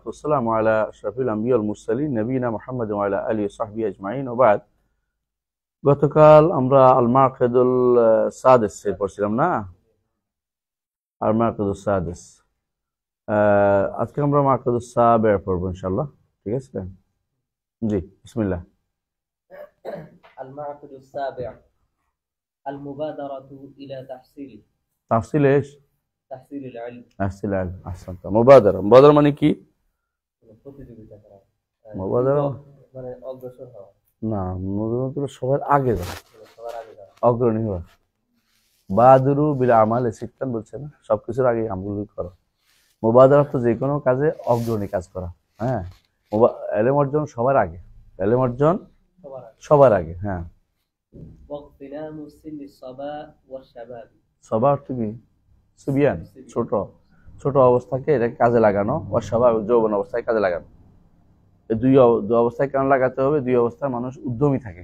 والسلام على أشرف الأنبياء والمرسلين نبينا محمد وعلى آله وصحبه أجمعين وبعد গতকাল আমরা আল মাকিদুল সাদিস এর পড়ছিলাম না আল মাকিদুল সাদিস আজকে আমরা মাকিদুল সাবির পড়ব ইনশাআল্লাহ ঠিক আছে জি বিসমিল্লাহ আল মাকিদুল সাবি' আল মুবাদারাতু ইলা তাহসিল তাহসিল ايش তাহসিল আল ইলম তাহসিল আল আহসানতা মুবাদারা মানে কি প্রতিযোগিতা করা মুবাদারা মানে অগ্রসর হওয়া না মুবাদারা সবার আগে যাওয়া সবার আগে যাওয়া অগ্রণী হওয়া বাদুরু বিল আমাল সিত্তান বলছে না সবকিছুর আগে আমলগুলো করো মুবাদারা তো যে কোনো কাজে অগ্রণী কাজ করা হ্যাঁ ইলম অর্জন সবার আগে ইলম অর্জন সবার আগে হ্যাঁ ওয়াক্তিনামু সিন্নি সাবা ওয়া শাবাব সবা অর্থ কি সুবিয়ান ছোট ছোট অবস্থাকে এটাকে কাজে লাগানো ও সবাই যৌবন অবস্থায় কাজে লাগানো এই দুই অবস্থায় কেন লাগাতে হবে দুই অবস্থায় মানুষ উদ্যমী থাকে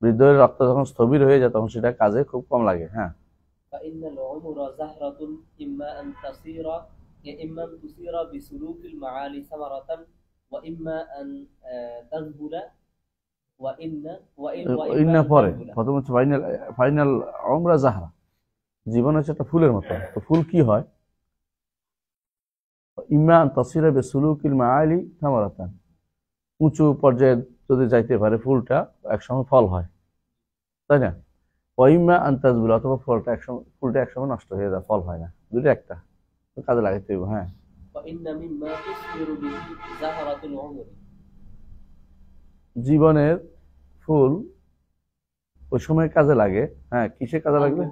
বৃদ্ধের রক্ত যখন স্থবির হয়ে যায় তখন সেটা কাজে খুব কম লাগে হ্যাঁ ফাইনাল উমরা যাহরাতুন ইম্মা আন তুসিরা বিসুলুকিল মাআলি সামারাতান ওয়া ইম্মা আন তাযবুলা ওয়া ইন্না পরে প্রথম হচ্ছে ফাইনাল উমরা যাহরা জীবন হচ্ছে একটা ফুলের মতো তো ফুল কি হয় ইম্মা আন তাসিরা বিসুলুকিল মাআলি সামারাতান উঁচু পর্যায়ে যদি যাইতে পারে ফুলটা একসময় ফল হয় তাই না ওয়াইমা আন্তাজবুল অথবা ফুলটা একসময় নষ্ট হয়ে যায় ফল হয় না দুটো একটা কাজে লাগাইতে হবে হ্যাঁ জীবনের ফুল ওই সময় কাজে লাগে হ্যাঁ কিসে কাজে লাগবে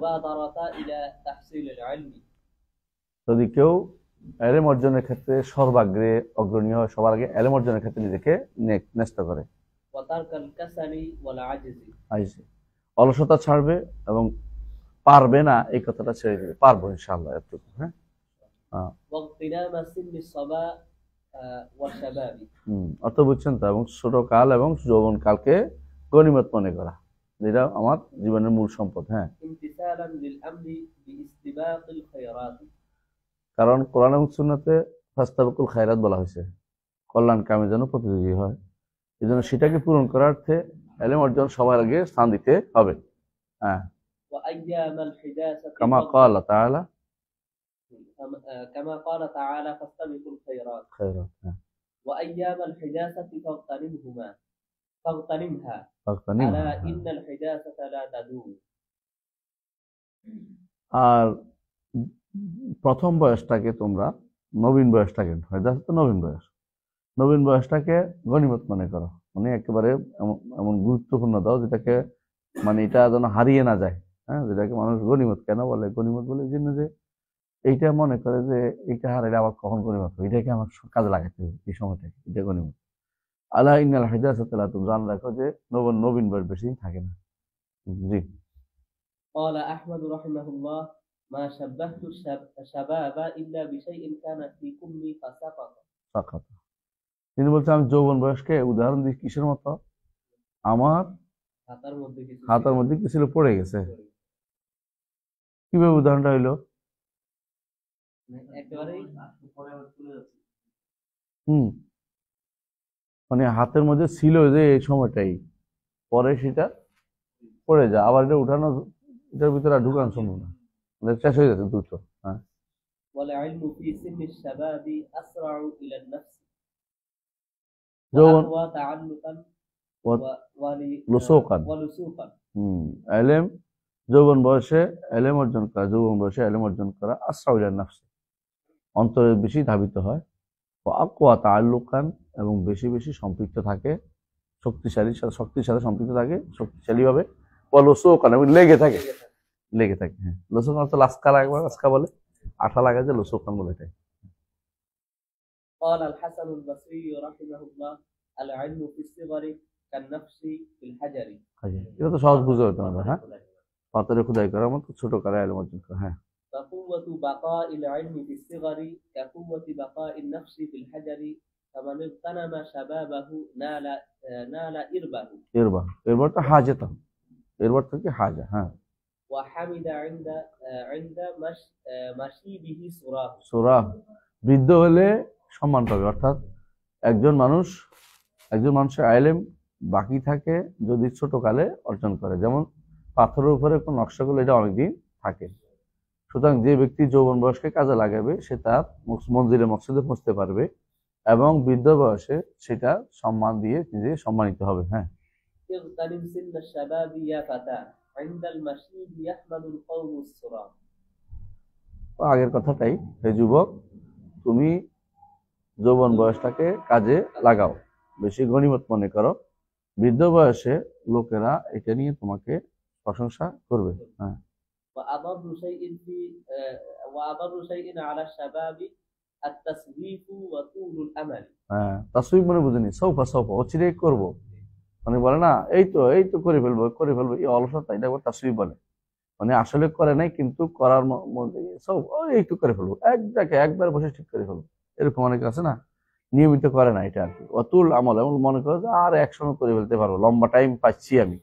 যদি কেউ এলেম অর্জনের ক্ষেত্রে সর্বাগ্রে অগ্রণী হয় সবার আগে এলেম অর্জনের ক্ষেত্রে নিজেকে ন্যস্ত করে অলসতা ছাড়বে এবং পারবে না এই কথাটা ছেড়ে দেবে পারবো ইনশাআল্লাহ এতটুকু হ্যাঁ অর্থ বুঝছেন তো এবং ছোট কাল এবং যৌবন কালকে গনিমত মনে করা যেটা আমার জীবনের মূল সম্পদ হ্যাঁ কারণ কোরআন এবং সুন্নাতে ফাস্তাবিকুল খায়রাত বলা হয়েছে কল্যাণ কামে যেন প্রতিযোগী হয় এই জন্য সেটাকে পূরণ করার অর্থে ইলম অর্জন সবার আগে স্থান দিতে হবে হ্যাঁ কামা ক্বালা তাআলা ফাস্তাবিকুল খায়রাত ওয়া আইয়ামাল হিদাসাতি ফাগতানিমহা আলা ইন্নাল হিদাসাতা লা তাদুম আর প্রথম বয়সটাকে তোমরা নবীন বয়সটাকে তো নবীন বয়সটাকে গনিমত মনে করো মানে একেবারে এমন গুরুত্বপূর্ণ দাও যেটাকে মানে এটা যেন হারিয়ে না যায় হ্যাঁ যেটাকে মানুষ গনিমত কেন বলে গনিমত বলে এই জন্য যে এইটা মনে করে যে এইটা হারাইলে আবার কখন গনিমত হবে এটাকে আমার কাজে লাগাতে হবে এই সময়টাকে এটা গনিমত আলা ইন্নাল হিদাসাতা লা তাদুম জান রাখো যে নবীন বয়স বেশি থাকে না জি قال أحمد رحمه الله ما شبهت الشباب إلا بشيء كان في كمي فسقط তিনি বলছেন আমি যৌবন বয়সকে উদাহরণ দিই কিসের মতো আমার হাতের মধ্যে কিছু পড়ে গেছে কিভাবে উদাহরণটা হইলো মানে হাতের মধ্যে ছিল যে এই সময়টাই পরে সেটা পড়ে যায় আবার এটা উঠানো এটার ভিতরে ঢুকানো সম্ভব না শেষ হয়ে যাচ্ছে দ্রুত হ্যাঁ والعلم في سن الشباب أسرع إلى النفس যৌবন وأقوى تعلقا ولسوقا ইলম যৌবন বয়সে ইলম অর্জন করা আসরাউ ইলা নাফস অন্তরে বেশি ধাবিত হয় ও আকওয়া তাআল্লুকান এবং বেশি বেশি সম্পৃক্ত থাকে শক্তিশালীর সাথে সম্পৃক্ত থাকে শক্তিশালী ভাবে লুসুকান এবং লেগে থাকে হ্যাঁ লুসুকান তো লাস্কা বলে আঠা লাগা যে লুসুকান বলে এটাই قال الحسن البصري رحمه الله العلم في الصغر كالنفس في الحجر এটা তো সহজ বুঝতে হবে তোমরা হ্যাঁ পাথরে খোদাই করার মতো ছোট কালে ইলম অর্জন করা হ্যাঁ فقوة بقاء العلم في الصغر كقوة بقاء النفس في الحجر فمن اغتنم شبابه نال إربه তো হাজাতা এরপর থেকে হাজা হ্যাঁ وحمد عند مشيبه سراه বৃদ্ধ হলে সম্মান পাবে। অর্থাৎ একজন মানুষের আইলেম বাকি থাকে যদি ছোটকালে অর্জন করে, যেমন পাথরের উপরে কোন নকশা করলে এটা অনেকদিন থাকে। সুতরাং যে ব্যক্তি যৌবন বয়সকে কাজে লাগাবে সে তার মঞ্জিলে মকসদে পৌঁছতে পারবে এবং বৃদ্ধ বয়সে সেটা সম্মান দিয়ে নিজে সম্মানিত হবে। হ্যাঁ, اغتنم سن الشباب يا فتى عند المشيب يحمد القوم السرى. আগের কথাটাই, হে যুবক তুমি যৌবন বয়সটাকে কাজে লাগাও, বেশি গনিমত মনে করো, বৃদ্ধ বয়সে লোকেরা এটা নিয়ে তোমাকে প্রশংসা করবে। হ্যাঁ, وأضر شيء في وأضر شيء على الشباب التسويف وطول الأمل. হ্যাঁ, তাসউইফ মানে বুঝিনি, সৌফা সৌফা অচিরেই করব, মানে বলে না এই তো করে ফেলবো এই অলসতা, এটা আবার তাসউইফ বলে, মানে আসলে করে নাই কিন্তু করার মধ্যে সব একটু করে ফেলবো, একবার বসে ঠিক করে ফেলবো, এরকম অনেক আছে না, নিয়মিত করে না এটা আর কি। অতুল আমল, এমন মনে করে যে আর একসঙ্গে করে ফেলতে পারবো, লম্বা টাইম পাচ্ছি আমি,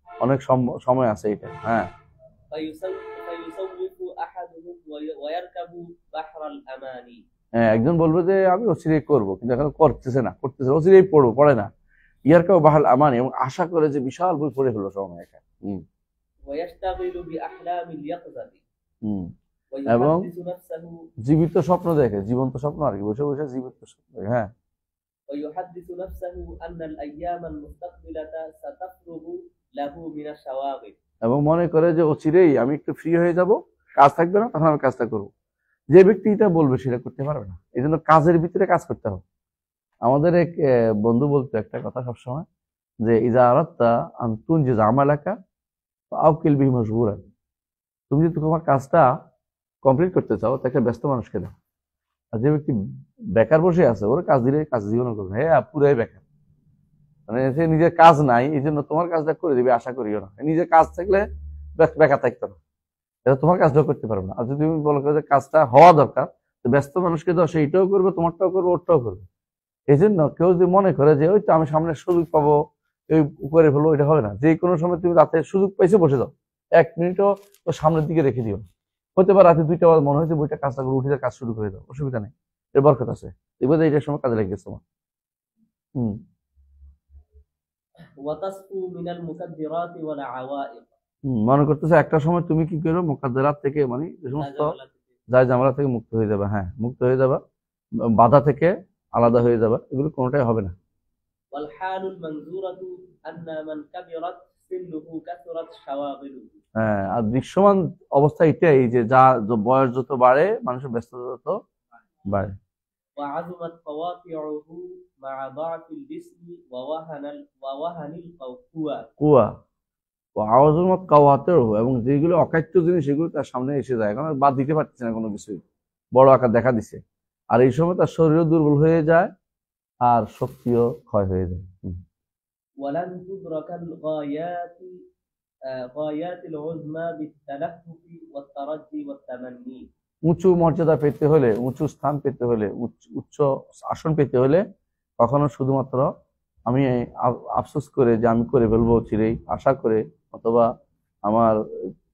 অনেক সময় আছে এটা। হ্যাঁ, فيسوف أحدهم ويركب بحر الأماني. হ্যাঁ, একজন বলবে যে আমি অচিরেই করবো, কিন্তু এখন করতেছে, অচিরেই পড়ে না, ইয়ার কেউ বাহাল আমানি, এবং আশা করে যে বিশাল বই পড়ে ফেলবো সময় একা। ويشتغل بأحلام اليقظة. এবং ويحدث نفسه জীবিত স্বপ্ন দেখে, জীবন্ত স্বপ্ন আর কি, বসে বসে জীবিত স্বপ্ন দেখে। হ্যাঁ, ويحدث نفسه أن الأيام المستقبلة ستفرغ له من الشواغل. এবং মনে করে যে অচিরেই আমি একটু ফ্রি হয়ে যাব, কাজ থাকবে না, তখন আমি কাজটা করবো। যে ব্যক্তি এটা বলবে সেটা করতে পারবে না, এই জন্য কাজের ভিতরে কাজ করতে হবে। আমাদের এক বন্ধু বলতো একটা কথা সবসময়, যে ইজা আরাদতা আন তুনজিজ আমালাকা ফাআউকিল বিহি মশগুরান, তুমি যদি তোমার কাজটা কমপ্লিট করতে চাও তো একটা ব্যস্ত মানুষকে দাও। আর যে ব্যক্তি বেকার বসে আছে ওর কাজ দিলে কাজ জীবন করবে, হ্যাঁ পুরাই বেকার, মানে সে নিজের কাজ নাই, এই জন্য তোমার কাজটা করে দিবে আশা করিও না। নিজের কাজ থাকলে বেকার থাকতো না, এটা তোমার কাজটাও করতে পারবে না। আর যদি তুমি বলো যে কাজটা হওয়া দরকার, তো ব্যস্ত মানুষকে দাও, সেইটাও করবে, তোমারটাও করবে, ওরটাও করবে। এই জন্য কেউ যদি মনে করে যে ওই তো আমি সামনে সুযোগ পাবো ওই করে ফেলবো, এটা হবে না। যে কোনো সময় তুমি রাতে সুযোগ পাইছে বসে যাও, 1 মিনিটও তো সামনের দিকে রেখে দিও। হতে পারে রাতে 2টা মনে হয়েছে বইটা কাজটা করে উঠে কাজ শুরু করে দাও, অসুবিধা নেই, এর বরকত আছে, এবার এইটার সময় কাজে লেগে গেছে তোমার। وتصفو من المكدرات والعوائق. মনে করতেছে একটা সময় তুমি কি করবে, মুকাদ্দারাত থেকে মানে যে সমস্ত যায় জামালা থেকে মুক্ত হয়ে যাবে। হ্যাঁ, মুক্ত হয়ে যাবা, বাধা থেকে আলাদা হয়ে যাবা, এগুলো কোনোটাই হবে না। والحال المنظورة أن من كبرت سنه كثرت شواغله. হ্যাঁ, আর দৃশ্যমান অবস্থা এটাই যে বয়স যত বাড়ে মানুষের ব্যস্ততা তত বাড়ে। وعظمت قواطعه مع ضعف الجسم ووهن القوى. কুয়া ও আওয়াজের মত কাওয়াতেও, এবং যেগুলো অকাট্য জিনিস সেগুলো তার সামনে এসে যায়, কারণ বাদ দিতে পারছে না কোনো কিছুই, বড় আকার দেখা দিছে। আর এই সময় তার শরীরও দুর্বল হয়ে যায় আর শক্তিও ক্ষয় হয়ে যায়। ولن تدرك غايات العظمى بالتلهف والترجي والتمني. উঁচু মর্যাদা পেতে হলে, উঁচু স্থান পেতে হলে, উচ্চ আসন পেতে হলে কখনো শুধুমাত্র আমি আফসোস করে যে আমি করে ফেলবো চিরেই আশা করে, অথবা আমার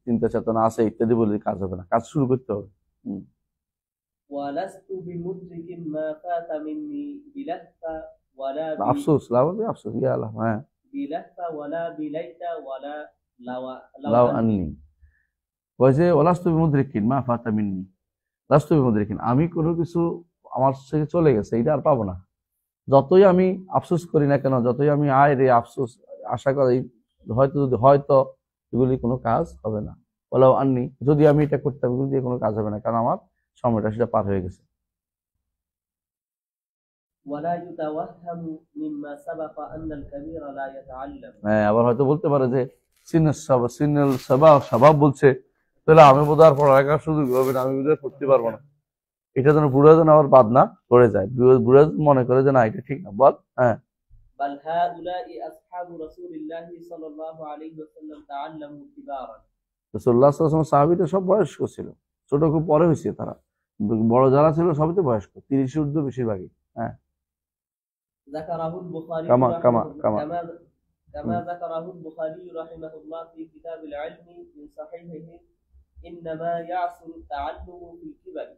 চিন্তা চেতনা আছে ইত্যাদি বলে কাজ হবে না, কাজ শুরু করতে হবে। ولست بمدرك ما فات مني بلهفة ولا আফসোস, আফসোস ইয়া আল্লাহ, হ্যাঁ, بلهفة ولا بليت ولا লাউ আন্নি, বলছে ওয়ালাস্তু বিমুদ্রিকিন মা ফাতা মিন্নি, লাস্তু বিমুদ্রিকিন, আমি কোনো কিছু আমার থেকে চলে গেছে এটা আর পাবো না। যতই আমি আফসোস করি না কেন, যতই আমি আফসোস আশা করি, হয়তো এগুলি কোনো কাজ হবে না। ওলাও আননি, যদি আমি এটা করতাম এগুলি দিয়ে কোনো কাজ হবে না, কারণ আমার সময়টা সেটা পার হয়ে গেছে। হ্যাঁ, আবার হয়তো বলতে পারে যে স্বভাব বলছে, তাহলে আমি বোধহয় পড়ালেখার সুযোগ হবে না, আমি বোধহয় পড়তে পারবো না। এটা যেন বুড়া যেন আবার বাদ না পড়ে যায়, বুড়া মনে করে যে না এটা ঠিক না, বল। হ্যাঁ, بل هؤلاء أصحاب رسول الله صلى الله عليه وسلم تعلموا كبارا. রাসূলুল্লাহ সাল্লাল্লাহু আলাইহি ওয়াসাল্লাম সাহাবীরা সব বয়স্ক ছিল, ছোট খুব পরে হয়েছে তারা, বড় যারা ছিল সবই তো বয়স্ক, 30 ঊর্ধ্ব বেশিরভাগই। হ্যাঁ, ذكره البخاري كما ذكره البخاري رحمه الله في كتاب العلم من صحيحه إنما يعصر التعلم في الكبر.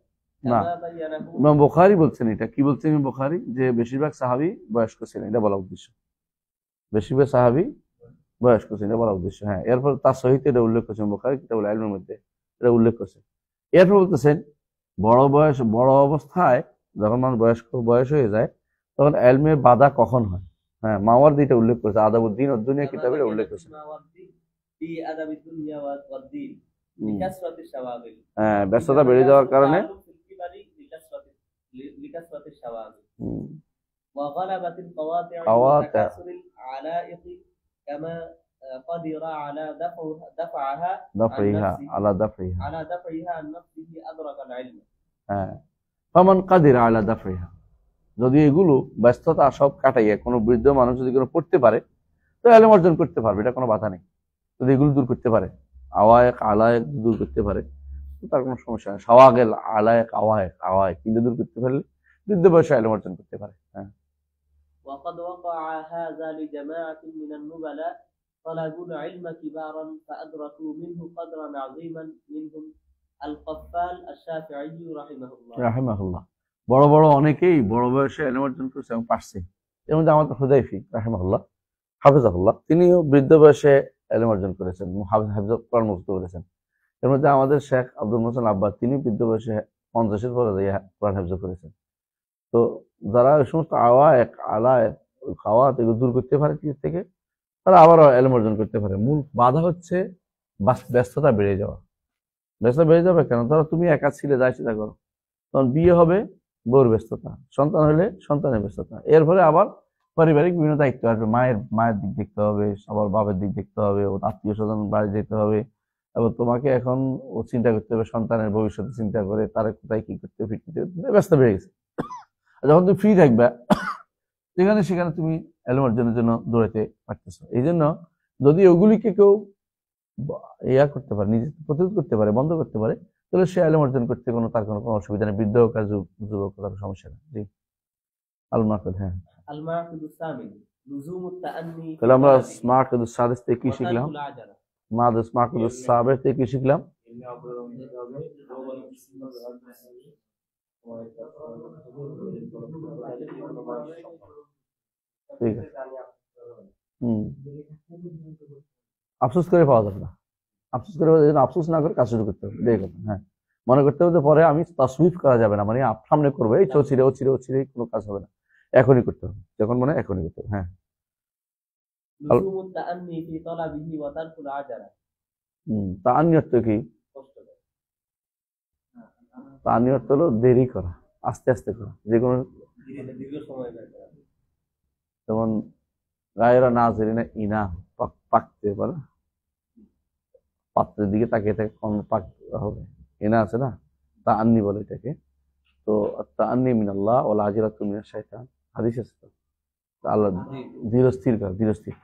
না, كما بينه ইমাম বুখারী বলছেন। এটা কি বলছেন ইমাম বুখারী? যে বেশিরভাগ সাহাবী বয়স্ক ছিলেন, এটা বলা উদ্দেশ্য। বেশিরভাগ সাহাবী বয়স্ক ছিলেন, এটা বলা উদ্দেশ্য। হ্যাঁ, এরপর তার সহিত এটা উল্লেখ করছেন বুখারী কিতাবুল ইলমের মধ্যে, এটা উল্লেখ করছে। এরপর বলতেছেন বড় অবস্থায় যখন মানুষ বয়স হয়ে যায় তখন ইলমের বাধা কখন হয়। হ্যাঁ, মাওয়ার্দী এটা উল্লেখ করেছে, আদাবুদ্দিন ও দুনিয়া كما কিতাবে উল্লেখ بينه করেছে। الماوردي في أدب الدنيا والدين لكثرة الشواغل হ্যাঁ, ব্যস্ততা বেড়ে যাওয়ার কারণে في الكبر لكثرة الشواغل وغلبة القواطع قواطع. وتكاثر العلائق كما قدر على دفعها دفعها على دفعها على دفعها عن نفسه أدرك العلم হ্যাঁ, ফামান কাদির আলা দাফরিহা। যদি এগুলো ব্যস্ততা সব কাটাইয়া কোনো বৃদ্ধ মানুষ যদি কোনো পড়তে পারে তো ইলম অর্জন করতে পারবে, এটা কোনো বাধা নেই। যদি এগুলো দূর করতে পারে, আওয়ায়েক আলায়েক দূর করতে পারে, তো তার কোনো সমস্যা নেই। শাওয়াগেল আলায়েক আওয়ায়েক কিন্তু দূর করতে পারলে বৃদ্ধ বয়সে ইলম অর্জন করতে পারে। হ্যাঁ, وقد وقع هذا لجماعة من النبلاء طلبوا العلم كبارا فأدركوا منه قدرا عظيما منهم القفال الشافعي رحمه الله রাহিমাহুল্লাহ। বড় বড় অনেকেই বড় বয়সে ইলম অর্জন করেছে এবং পারছে। এর মধ্যে আমাদের হুযায়ফি রাহিমাহুল্লাহ, হাফিজাহুল্লাহ, তিনিও বৃদ্ধ বয়সে ইলম অর্জন করেছেন, হাফিজ কোরআন মুখস্থ করেছেন। এর মধ্যে আমাদের শেখ আব্দুল মোহসেন আব্বাস, তিনি বৃদ্ধ বয়সে 50-এর পরে কোরআন হাফিজ করেছেন। তো যারা ওই সমস্ত আওয়ায়েক আলায়েক খাওয়াত এগুলো দূর করতে পারে কি থেকে, তারা আবারও ইলম অর্জন করতে পারে। মূল বাধা হচ্ছে ব্যস্ততা বেড়ে যাওয়া। ব্যস্ততা বেড়ে যাবে কেন? ধরো তুমি একা ছিলে, যা চিন্তা করো, তখন বিয়ে হবে, বউর ব্যস্ততা, সন্তান হলে সন্তানের ব্যস্ততা, এর ফলে আবার পারিবারিক বিভিন্ন দায়িত্ব আসবে। মায়ের দিক দেখতে হবে, আবার বাবার দিক দেখতে হবে, ও আত্মীয় স্বজন বাড়ি যেতে হবে, এবং তোমাকে এখন ও চিন্তা করতে হবে সন্তানের ভবিষ্যতে চিন্তা করে তারা কোথায় কি করতে হবে, ব্যস্ত বেড়ে গেছে। যখন তুমি ফ্রি থাকবে যেখানে সেখানে তুমি ইলম অর্জনের জন্য দৌড়াতে পারতেছো। এই জন্য যদি ওগুলিকে কেউ ইয়া করতে পারে, নিজে প্রতিরোধ করতে পারে, বন্ধ করতে পারে, তাহলে সে ইলম অর্জন করতে তার কোনো অসুবিধা নেই, বৃদ্ধ হোক আর যুবক হোক, তার সমস্যা নেই। জি, আল-মাকদ। হ্যাঁ, المعقد الثامن لزوم التأني তাহলে আমরা মাকদ সাদিস থেকে কি শিখলাম? وترك العجلة মাকদ সাবের থেকে কি শিখলাম? ঠিক আছে। আফসোস করে পাওয়া যাবে না, আফসোস করে আফসোস না করে কাজ শুরু করতে হবে। দেখো, হ্যাঁ, মনে করতে হবে পরে আমি তাসউইফ করা যাবে না, মানে সামনে করবো, এই চলছিরে ও ছিঁড়ে কোনো কাজ হবে না, এখনই করতে হবে, যখন মনে এখনই করতে হবে। হ্যাঁ, لزوم التأني في طلبه وترك العجلة তাআন্নী অর্থ কি? তাআন্নী অর্থ হলো দেরি করা, আস্তে আস্তে করা, যে কোনো দীর্ঘ সময় ব্যয় করা। যেমন গায়রা নাজিরিনা ইনা, পাকতে পারে, পাত্রের দিকে তাকিয়ে থাকে কখন পাক হবে, এনা আছে না, তাআন্নী বলে এটাকে। তো তাআন্নী মিনাল্লাহ ওয়াল আজিরাতু মিনাশ শাইতান, হাদিস আছে তো, আল্লাহ ধীরস্থির করা, ধীরস্থির।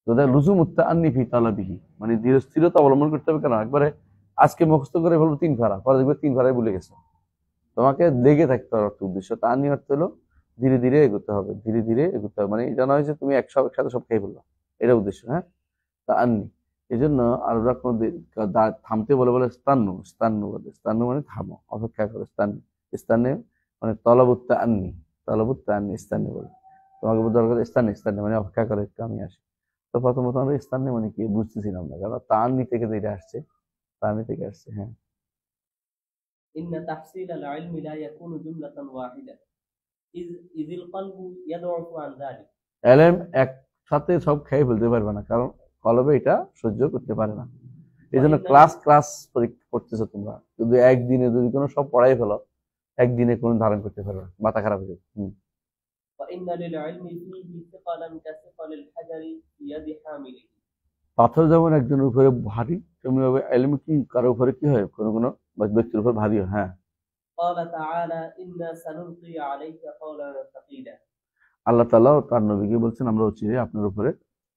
তো লুজুমুত তাআন্নী ফি তালাবিহি, মানে ধীরস্থিরতা অবলম্বন করতে হবে। কেন? একবারে আজকে মুখস্থ করে বলবো 3 ফারা, পরে দেখবে 3 ফারায় ভুলে গেছে। তোমাকে লেগে থাকতে হবে, অর্থ উদ্দেশ্য। তাআন্নী অর্থ হলো ধীরে ধীরে এগোতে হবে, ধীরে ধীরে এগোতে হবে, মানে এটা নয় যে তুমি একসাথে সব খেয়ে ফেলবা, এটা উদ্দেশ্য। হ্যাঁ, তাআন্নী। এই জন্য আরবরা কোনো থামতে বলে ইস্তান্নু, ইস্তান্নু বলে, ইস্তান্নু মানে থামো, অপেক্ষা করো, ইস্তান্নু, ইস্তান্নে মানে তলবুত তাআন্নী, ইস্তান্নি বলে। তোমাকে দরকার ইস্তান্নি মানে অপেক্ষা করে, একটু আমি আসি। তো প্রথমত আমরা ইস্তান্নি মানে কি বুঝতেছিলাম না, কারণ তাআন্নী থেকে যেটা আসছে, তাআন্নী থেকে আসছে। হ্যাঁ, إن تحصيل العلم لا يكون جملة واحدة إذ القلب يضعف عن ذلك ইলম একসাথে সব খেয়ে ফেলতে পারবে না, কারণ কলবে এটা সহ্য করতে পারে না। এই জন্য ক্লাস পরীক্ষা করতেছো তোমরা, যদি একদিনে যদি কোনো সব পড়াই ফেলো, একদিনে কোনো ধারণ করতে পারবে না, মাথা খারাপ হয়ে যাবে। وإن للعلم فيه ثقلا كثقل الحجر في يد حامله পাথর যেমন একজনের উপরে ভারী, তেমনিভাবে ইলম কি কারো উপরে কি হয়, কোনো কোনো ব্যক্তির উপর ভারী হয়। হ্যাঁ, قال تعالى إنا سنلقي عليك قولا ثقيلا আল্লাহ তাআলা তার নবীকে বলছেন, আমরা অচিরে আপনার উপরে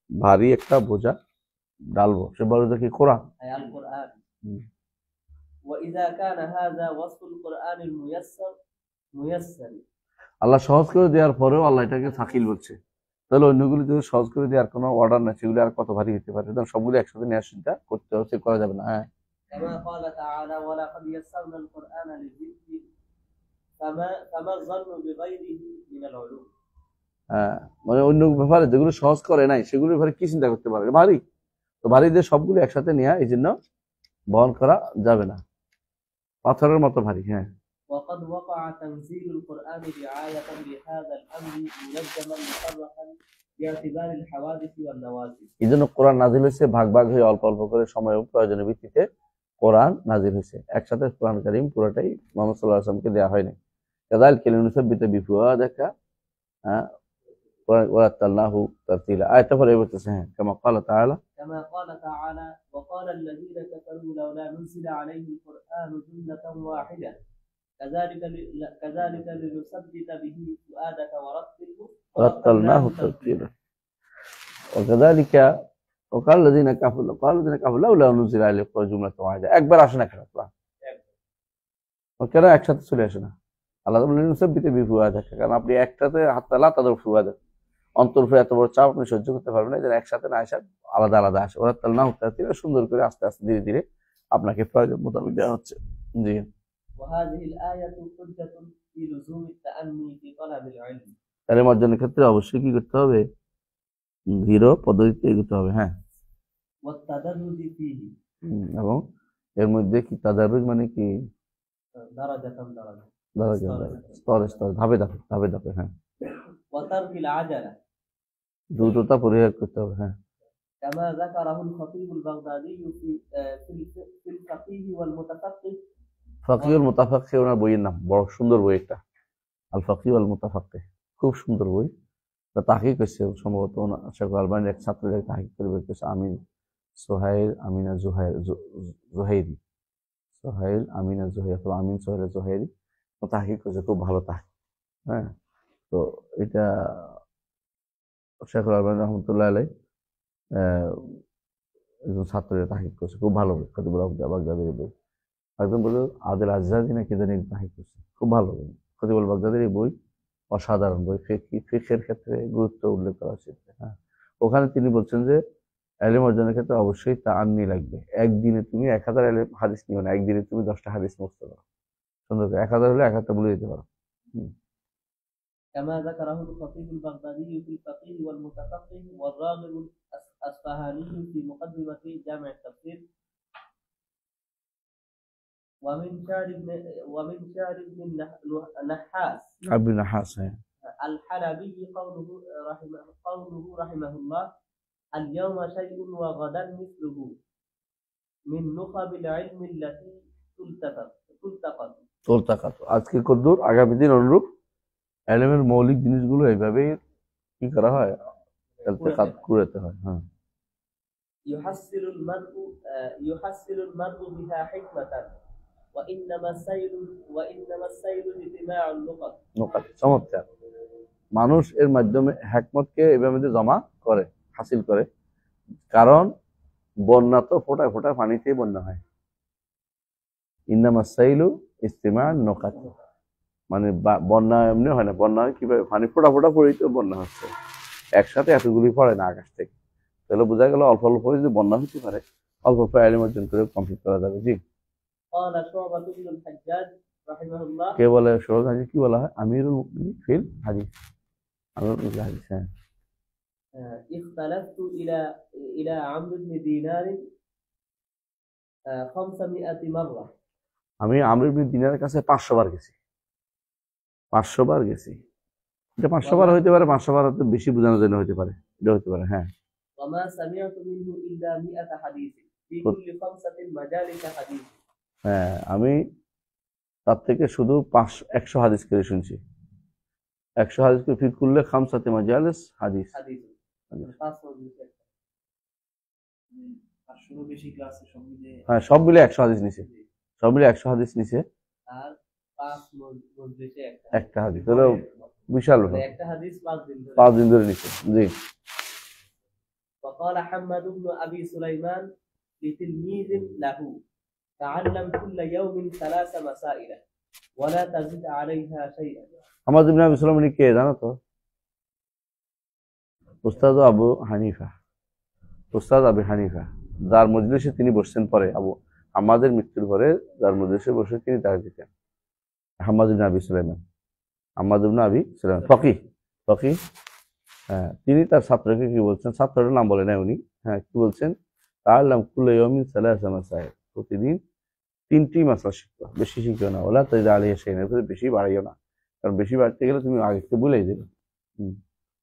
ভারী একটা বোঝা ডালবো। সে বোঝা কি? কোরআন, أي القرآن وإذا كان هذا وصف القرآن الميسر আল্লাহ সহজ করে দেওয়ার পরেও আল্লাহ এটাকে সাকিল বলছে, তাহলে অন্যগুলো যদি সহজ করে দেওয়ার কোনো অর্ডার না, সেগুলো আর কত ভারী হতে পারে। সবগুলো একসাথে নেওয়ার চিন্তা করতে হচ্ছে, করা যাবে না। হ্যাঁ, كما قال تعالى ولقد يسرنا القرآن للذكر فما الظن بغيره من العلوم মানে অন্য ব্যাপারে যেগুলো সহজ করে নাই সেগুলোর ব্যাপারে কি চিন্তা করতে পারে, ভারী তো ভারীদের সবগুলো একসাথে নেওয়া এই জন্য বহন করা যাবে না, পাথরের মতো ভারী। হ্যাঁ, وقد وقع تنزيل القرآن رعاية لهذا الأمر منجما مفرقا باعتبار الحوادث والنوازل। এই জন্য কোরআন নাজিল হয়েছে ভাগ ভাগ হয়ে অল্প অল্প করে সময় ও প্রয়োজনের ভিত্তিতে কোরআন নাজিল হয়েছে, একসাথে কোরআন কারীম পুরোটাই মুহাম্মদ সাল্লাল্লাহু আলাইহি ওয়াসাল্লামকে দেওয়া হয়নি। কাযালিকা লিনুসাব্বিতা বিফুআদিকা ওয়ারাত্তালনাহু তারতিলা। আয়াতটা পরে বলতেছে হ্যাঁ, কামা ক্বালা তাআলা وقال الذين كفروا لولا نزل عليه القرآن جملة واحدة كذلك لنثبت به فؤادك ورتلناه ترتيلا وكذلك وقال الذين كفروا لولا نزل عليه القرآن جملة واحدة। একবার আসে না কেন কোরআন, কেন একসাথে চলে আসে না? আল্লাহ বললেন লিনুসাব্বিতা বিহি ফুআদাক, কারণ আপনি একটাতে হাত্তা লা তাদর ফুআদাক, অন্তর উপরে এত বড় চাপ আপনি সহ্য করতে পারবেন না, যেন একসাথে না আসে, আলাদা আলাদা আসে। ওয়ারাত্তালনাহু তারতিলা, সুন্দর করে আস্তে আস্তে ধীরে ধীরে আপনাকে প্রয়োজন মোতাবেক দেওয়া হচ্ছে। জি। وهذه الآية حجة في لزوم التأني في طلب العلم। এর অর্জনের ক্ষেত্রে অবশ্যই কি করতে হবে? ধীর পদ্ধতিতে এগোতে হবে। হ্যাঁ, والتدرج فيه, এবং এর মধ্যে কি তাদারুজ মানে কি? দারাজাতান দারাজা, স্তরে স্তরে, ধাপে ধাপে, ধাপে ধাপে। হ্যাঁ, وترك العجلة, দ্রুততা পরিহার করতে হবে। হ্যাঁ, كما ذكره الخطيب البغدادي في الفقيه والمتفقه। ফাকিহ ওয়াল মুতাফাক্কিহ ওনার বইয়ের নাম, বড় সুন্দর বই একটা, আল ফাকিহ ওয়াল মুতাফাক্কিহ, খুব সুন্দর বই। তাহকিক করেছে সম্ভবত শেখ আলবানীর এক ছাত্র তাহকিক করে বের করেছে, আমিন সোহাইল আমিনা জোহাইরি, সোহাইল আমিনা জোহাইরি অথবা আমিন সোহাইল জোহাইরি তাহকিক করেছে, খুব ভালো তাহকিক। হ্যাঁ, তো এটা শেখ আলবানী রহমতুল্লাহ আলাইহি একজন ছাত্রের তাহকিক করেছে, খুব ভালো বই, খতিবুল বাগদাদির বই। একদম বলে আদেল আজহারি না কে জানি তাহকিক করছে, খুব ভালো বই। খতিবুল বাগদাদির এই বই অসাধারণ বই, ফিকহের ক্ষেত্রে গুরুত্ব উল্লেখ করা উচিত। হ্যাঁ, ওখানে তিনি বলছেন যে ইলম অর্জনের ক্ষেত্রে অবশ্যই তাআন্নি লাগবে। একদিনে তুমি 1000 ইলম হাদিস নিও না, একদিনে তুমি 10টা হাদিস মুখস্থ করো, সুন্দর করে 1000 হলে 1000টা বলে দিতে পারো। كما ذكره الخطيب البغدادي في الفقيه والمتفقه والراغب الأصفهاني في مقدمة جامع التفسير ومن شعر ابن النحاس ابن النحاس الحلبي قوله رحمه الله اليوم شيء وغدا مثله من نخب العلم التي تلتقط। আজকে কদ্দুর, আগামী দিন অনুরূপ ইলমের মৌলিক জিনিসগুলো এইভাবে কি করা হয়, ইলতিকাত করতে হয়। হ্যাঁ, يحصل المرء بها حكمة وإنما السير اجتماع النقط। চমৎকার। মানুষ এর মাধ্যমে হিকমতকে এভাবে জমা করে, হাসিল করে, কারণ বন্যা তো ফোঁটায় ফোঁটায় পানিতেই বন্যা হয়। ইন্নামাস সাইলু ইজতিমা নুকাত, মানে বন্যা এমনি হয় না, বন্যা হয় কিভাবে, পানি ফোঁটা ফোঁটা পড়েই তো বন্যা হচ্ছে, একসাথে এতগুলি পড়ে না আকাশ থেকে। তাহলে বোঝা গেল অল্প অল্প করে যদি বন্যা হতে পারে, অল্প অল্প ইলম অর্জন করে কমপ্লিট করা যাবে। জি। কে বলে শুআবা কি বলা হয়? আমিরুল মুমিনিন ফিল হাদিস, আমিরুল মুমিনিন হাদিস। হ্যাঁ, اختلفت إلى عمرو بن دينار 500 مرة। আমি আমর ইবনে দিনারের কাছে 500 বার গেছি, 500 বার গেছি। এটা 500 বার হইতে পারে, 500 বার হয়তো বেশি বোঝানোর জন্য হইতে পারে, এটা হইতে পারে। হ্যাঁ, وما سمعت منه إلا 100 حديث في كل 5 مجالس حديث। হ্যাঁ, আমি তার থেকে শুধু 100 হাদিস করে শুনছি, 100 হাদিস করে ফি কুল্লি 5 মাজালিস হাদিস। হ্যাঁ, সব মিলে 100 হাদিস নিছে, সব মিলে 100 হাদিস নিছে, আর 5 মজলিসে একটা হাদিস, তাহলে বিশাল একটা হাদিস 5 দিন ধরে নিছে। জি। وقال حماد بن أبي سليمان لتلميذ له تعلم كل يوم 3 مسائل ولا تزد عليها شيئا। হামাদ ইবনে আবি সুলাইমান কে জানো তো? উস্তাদ আবু হানিফা, উস্তাদ আবু হানিফা, যার মজলিসে তিনি বসছেন পরে, আমাদের মৃত্যুর পরে যার মজলিসে বসে তিনি তাকে দিতেন। হাম্মাদ ইবনে আবি সুলাইমান, হাম্মাদ ইবনে আবি সুলাইমান ফকিহ। হ্যাঁ, তিনি তার ছাত্রকে কি বলছেন, ছাত্রটার নাম বলে নাই উনি, হ্যাঁ কি বলছেন, তাআল্লাম কুল্লা ইয়াউমিন সালাসা মাসাইল, প্রতিদিন 3টি মাসলা শিখো, বেশি শিখো না, ওলা তাজিদ আলাইহি শাইআন, এর ভিতরে বেশি বাড়াইও না, কারণ বেশি বাড়তে গেলে তুমি আগে থেকে ভুলেই যাবে।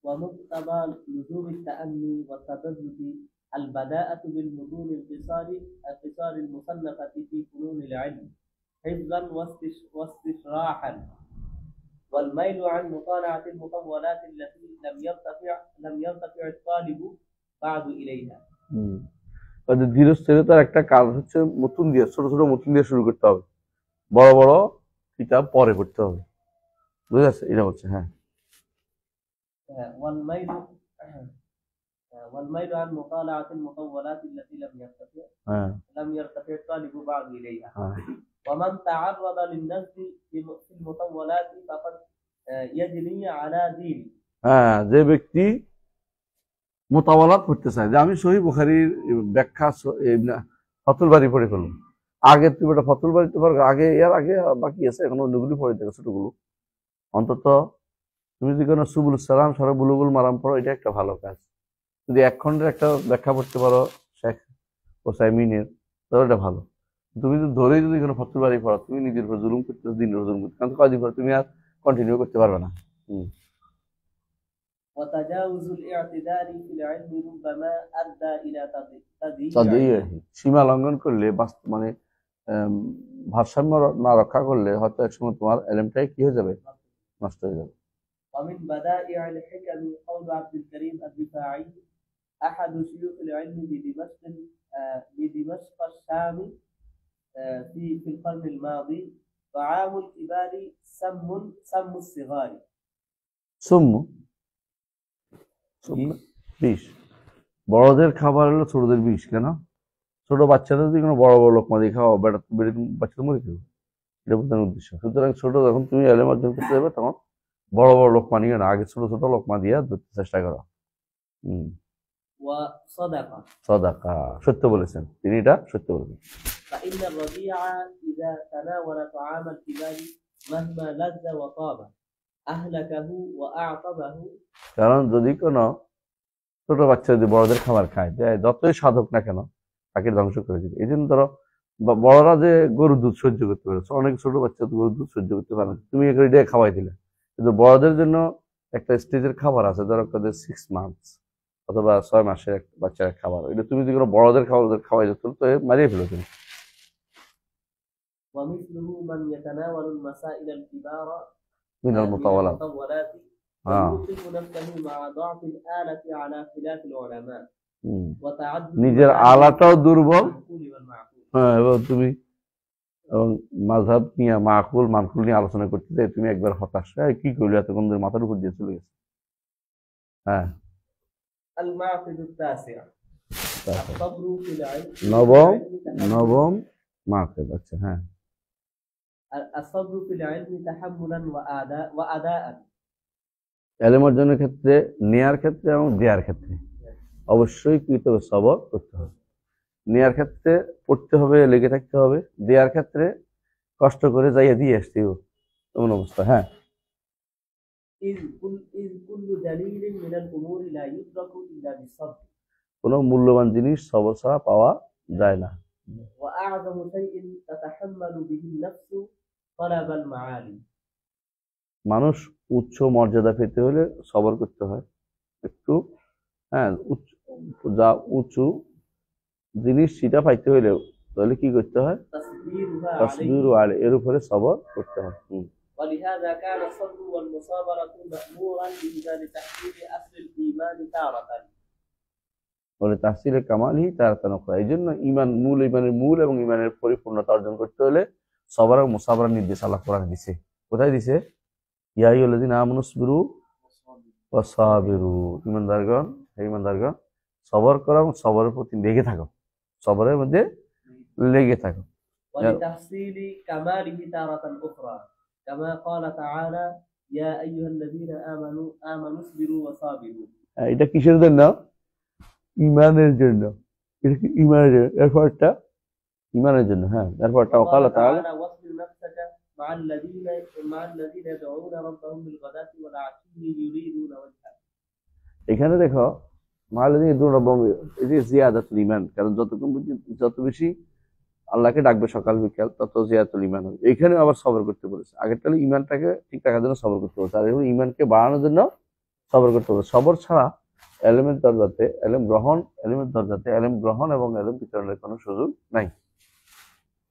ومقتضى لزوم التأني والتدرج البداءة بالمتون القصار المصنفة في فنون العلم حفظا واستشراحا، والميل عن مطالعة المطولات التي لم يرتفع الطالب بعد إليها. ধীরস্থিরতার একটা কাজ হচ্ছে মতুন দিয়ে, ছোট ছোট মতুন দিয়ে শুরু করতে হবে, বড় বড় কিতাব পরে পড়তে হবে, বুঝা যাচ্ছে? এটা হচ্ছে হ্যাঁ। والميل عن مطالعة المطولات التي لم يرتفع الطالب بعد إليها. ومن تعرض للنزل في المطولات فقد يجني على دينه. যে ব্যক্তি মোতাওয়ালাত করতে চায়, যে আমি সহিহ বুখারীর ব্যাখ্যা ফাতুল বারী পড়ে ফেললাম, আগে তুমি এটা ফাতুল বারীতে পারো, আগে এর আগে বাকি আছে, এখন অন্যগুলি পড়ে দেখো ছোটগুলো, অন্তত তুমি যদি কোনো সুবুলুস সালাম সরহ বুলুগুল মারাম পড়ো, এটা একটা ভালো কাজ। যদি এক খণ্ডের একটা ব্যাখ্যা পড়তে পারো শেখ ওসাইমিনের, তাহলে এটা ভালো। তুমি যদি ধরেই যদি কোনো ফাতুল বারী পড়ো, তুমি নিজের উপর জুলুম করতে, দিনের উপর জুলুম করতে, কারণ কয়দিন পরে তুমি আর কন্টিনিউ করতে পারবে না। وتجاوز الاعتدال في العلم ربما أدى إلى تضييعه, সীমা লঙ্ঘন করলে, মানে ভারসাম্য না রক্ষা করলে হয়তো একসময় তোমার এলেমটাই কি হয়ে যাবে, নষ্ট হয়ে যাবে। ومن بدائع الحكم قول عبد الكريم الدفاعي أحد شيوخ العلم بدمشق الشام في القرن الماضي: طعام الكبار سم الصغار. বিষ, বড়দের খাবার হলো ছোটদের বিষ। কেন? ছোট বাচ্চাদের যদি কোনো বড় বড় লোকমা দিয়ে খাওয়া, বাচ্চাদের মরে খেয়ে, এটা প্রধান উদ্দেশ্য। সুতরাং ছোট যখন তুমি এলেম অর্জন করতে যাবে, তখন বড় বড় লোকমা নিয়ে না, আগে ছোট ছোট লোকমা দিয়ে ধরতে চেষ্টা করো। সাদাকা, সত্য বলেছেন তিনি, এটা সত্য বলেছেন। فإن الرضيع إذا تناول طعام الكبار مهما لذ وطاب أهلكه وأعطبه. কারণ যদি কোনো ছোট বাচ্চা যদি বড়দের খাবার খায়, যতই সাধক না কেন, তাকে ধ্বংস করে দিবে। এই জন্য ধরো বড়রা যে গরুর দুধ সহ্য করতে পারে, অনেক ছোট বাচ্চা তো গরুর দুধ সহ্য করতে পারে না, তুমি এটা খাওয়াই দিলে। কিন্তু বড়দের জন্য একটা স্টেজের খাবার আছে, ধরো 6 মান্থস অথবা 6 মাসের একটা বাচ্চার খাবার, এটা তুমি যদি কোনো বড়দের খাওয়াই যেত, তো মারিয়ে ফেলো তুমি। ومثله من يتناول المسائل الكبار من المطولات ويوقف نفسه مع ضعف الآلة على خلاف العلماء وتعدد নিজের আলাটাও দুর্বল, হ্যাঁ, এবং তুমি মাযহাব নিয়ে মাকুল মানকুল নিয়ে আলোচনা করতে চাই, তুমি একবার হতাশ, কি করলি, এতক্ষণ ধরে মাথার উপর দিয়ে চলে গেছে। হ্যাঁ, المعقد التاسع الصبر في العلم. নবম মাকিদ। আচ্ছা, হ্যাঁ, الصبر في العلم تحملا وأداء. ইলম অর্জনের ক্ষেত্রে, নেয়ার ক্ষেত্রে এবং দেয়ার ক্ষেত্রে অবশ্যই কি করতে হবে, সবর করতে হবে। নেয়ার ক্ষেত্রে পড়তে হবে, লেগে থাকতে হবে, দেয়ার ক্ষেত্রে কষ্ট করে যাইয়ে দিয়ে আসতে হবে, এমন অবস্থা। হ্যাঁ, কোনো মূল্যবান জিনিস সবর ছাড়া পাওয়া যায় না। মানুষ উচ্চ মর্যাদা পেতে হলে সবর করতে হয় একটু, হ্যাঁ, যা উঁচু জিনিস সেটা পাইতে হইলেও তাহলে কি করতে হয়, তাসবীর আলে, এর উপরে সবর করতে হয়। ولهذا كان الصبر والمصابرة مأمورا بإيجاد تحصيل أصل الإيمان تارة. বলে তাহসিলে কামালহি তারাতান উখরা, এই জন্য ইমানের মূল এবং ইমানের পরিপূর্ণতা অর্জন করতে হলে সবর এবং মুসাবরার নির্দেশ আল্লাহ কোরআনে দিয়েছে। কোথায় দিয়েছে? ইয়া আইয়ুহাল্লাযীনা আমানুসবিরু ওয়াসাবিরু, ইমানদারগণ সবর করো এবং সবরের প্রতি লেগে থাকো, সবরের মধ্যে লেগে থাকো। ولتحصيل كماله تارة أخرى كما قال تعالى يا أيها الذين آمنوا اصبروا وصابروا. এটা কিসের জন্য? ইমানের জন্য। এটা কি ইমানের জন্য? এরপরটা ইমানের জন্য। হ্যাঁ, এরপরটা ওয়াকালা তাআলা مع الذين يدعون ربهم بالغداة والعشي يريدون وجهه। এখানে দেখো মালিক দুরবম, এই যে জিয়াদাতুল ঈমান, কারণ যত বেশি আল্লাহকে ডাকবে সকাল বিকাল তত জিয়াদাতুল ঈমান হবে। এখানে আবার সবর করতে বলেছে, আগেরটা হলো ঈমানটাকে ঠিক রাখার জন্য সবর করতে বলেছে, আর এগুলো ঈমানকে বাড়ানোর জন্য সবর করতে বলেছে। সবর ছাড়া এলেমের দরজাতে এলেম গ্রহণ এবং এলেম বিতরণের কোনো সুযোগ নাই।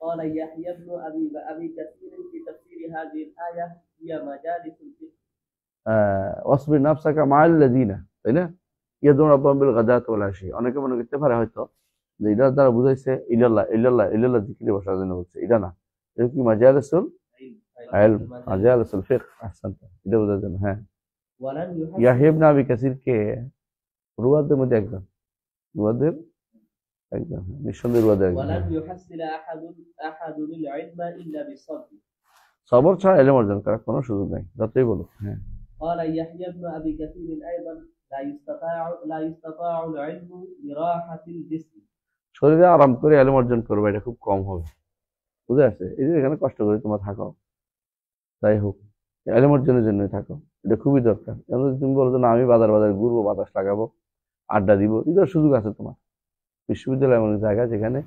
قال يحيى بن أبي كثير في تفسير هذه الآية هي مجالس الفقه। ওয়াসবির নাফসাকা মাআল লাযিনা, তাই না, ইয়াদুন রাব্বাহুম বিল গাদাতি ওয়াল আশি। অনেকে মনে করতে পারে হয়তো যে এটা দ্বারা বুঝাইছে ইল্লাল্লাহ জিকিরে বসার জন্য বলছে, এটা না, এটা কি মাজালিসুল ইলম, মাজালিসুল ফিকহ। আহসানতা, এটা বোঝার জন্য। হ্যাঁ, ইয়াহইয়া ইবনে আবি কাসির কে রুয়াদের মধ্যে একজন, নিঃসন্দেহে রুয়াদের একজন। সবর ছাড়া ইলম অর্জন করার কোনো সুযোগ নাই, যতই বলো। হ্যাঁ, قال يحيى بن أبي كثير أيضا لا يستطاع العلم براحة الجسم। শরীরে আরাম করে ইলম অর্জন করবে, এটা খুব কম হবে। বুঝে আসছে? এই যে এখানে কষ্ট করে তোমরা থাকো, তাই হোক ইলম অর্জনের জন্যই থাকো, এটা খুবই দরকার। এখন যদি তুমি বলো যে না আমি বাজার ঘুরবো, বাতাস লাগাবো, আড্ডা দিব, এটার সুযোগ আছে তোমার। বিশ্ববিদ্যালয় এমন জায়গা যেখানে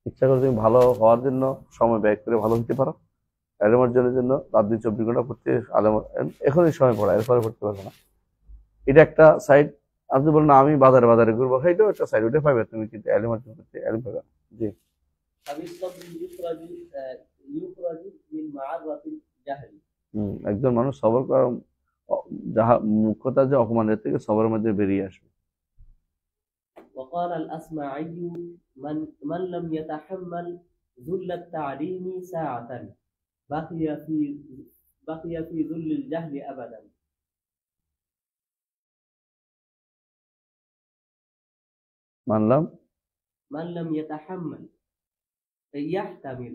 ইচ্ছা করে তুমি ভালো হওয়ার জন্য সময় ব্যয় করে ভালো হতে পারো। ইলম অর্জনের জন্য রাত দিন 24 ঘন্টা পড়তে এখনই সময় পড়া, এরপরে পড়তে পারবে না। এটা একটা সাইড। আপনি বলেন আমি বাজারে ঘুরবো, এটাও একটা সাইড, ওটা পাবে তুমি, কিন্তু ইলম অর্জন করতে ইলম পাবে। জি, একজন মানুষ সবর করা, মুখ্যতা যে অপমানের থেকে সবরের মধ্যে বেরিয়ে আসবে। وقال الأصمعي من لم يتحمل ذل التعليم ساعة بقي في ذل الجهل أبدا। من لم يتحمل يحتمل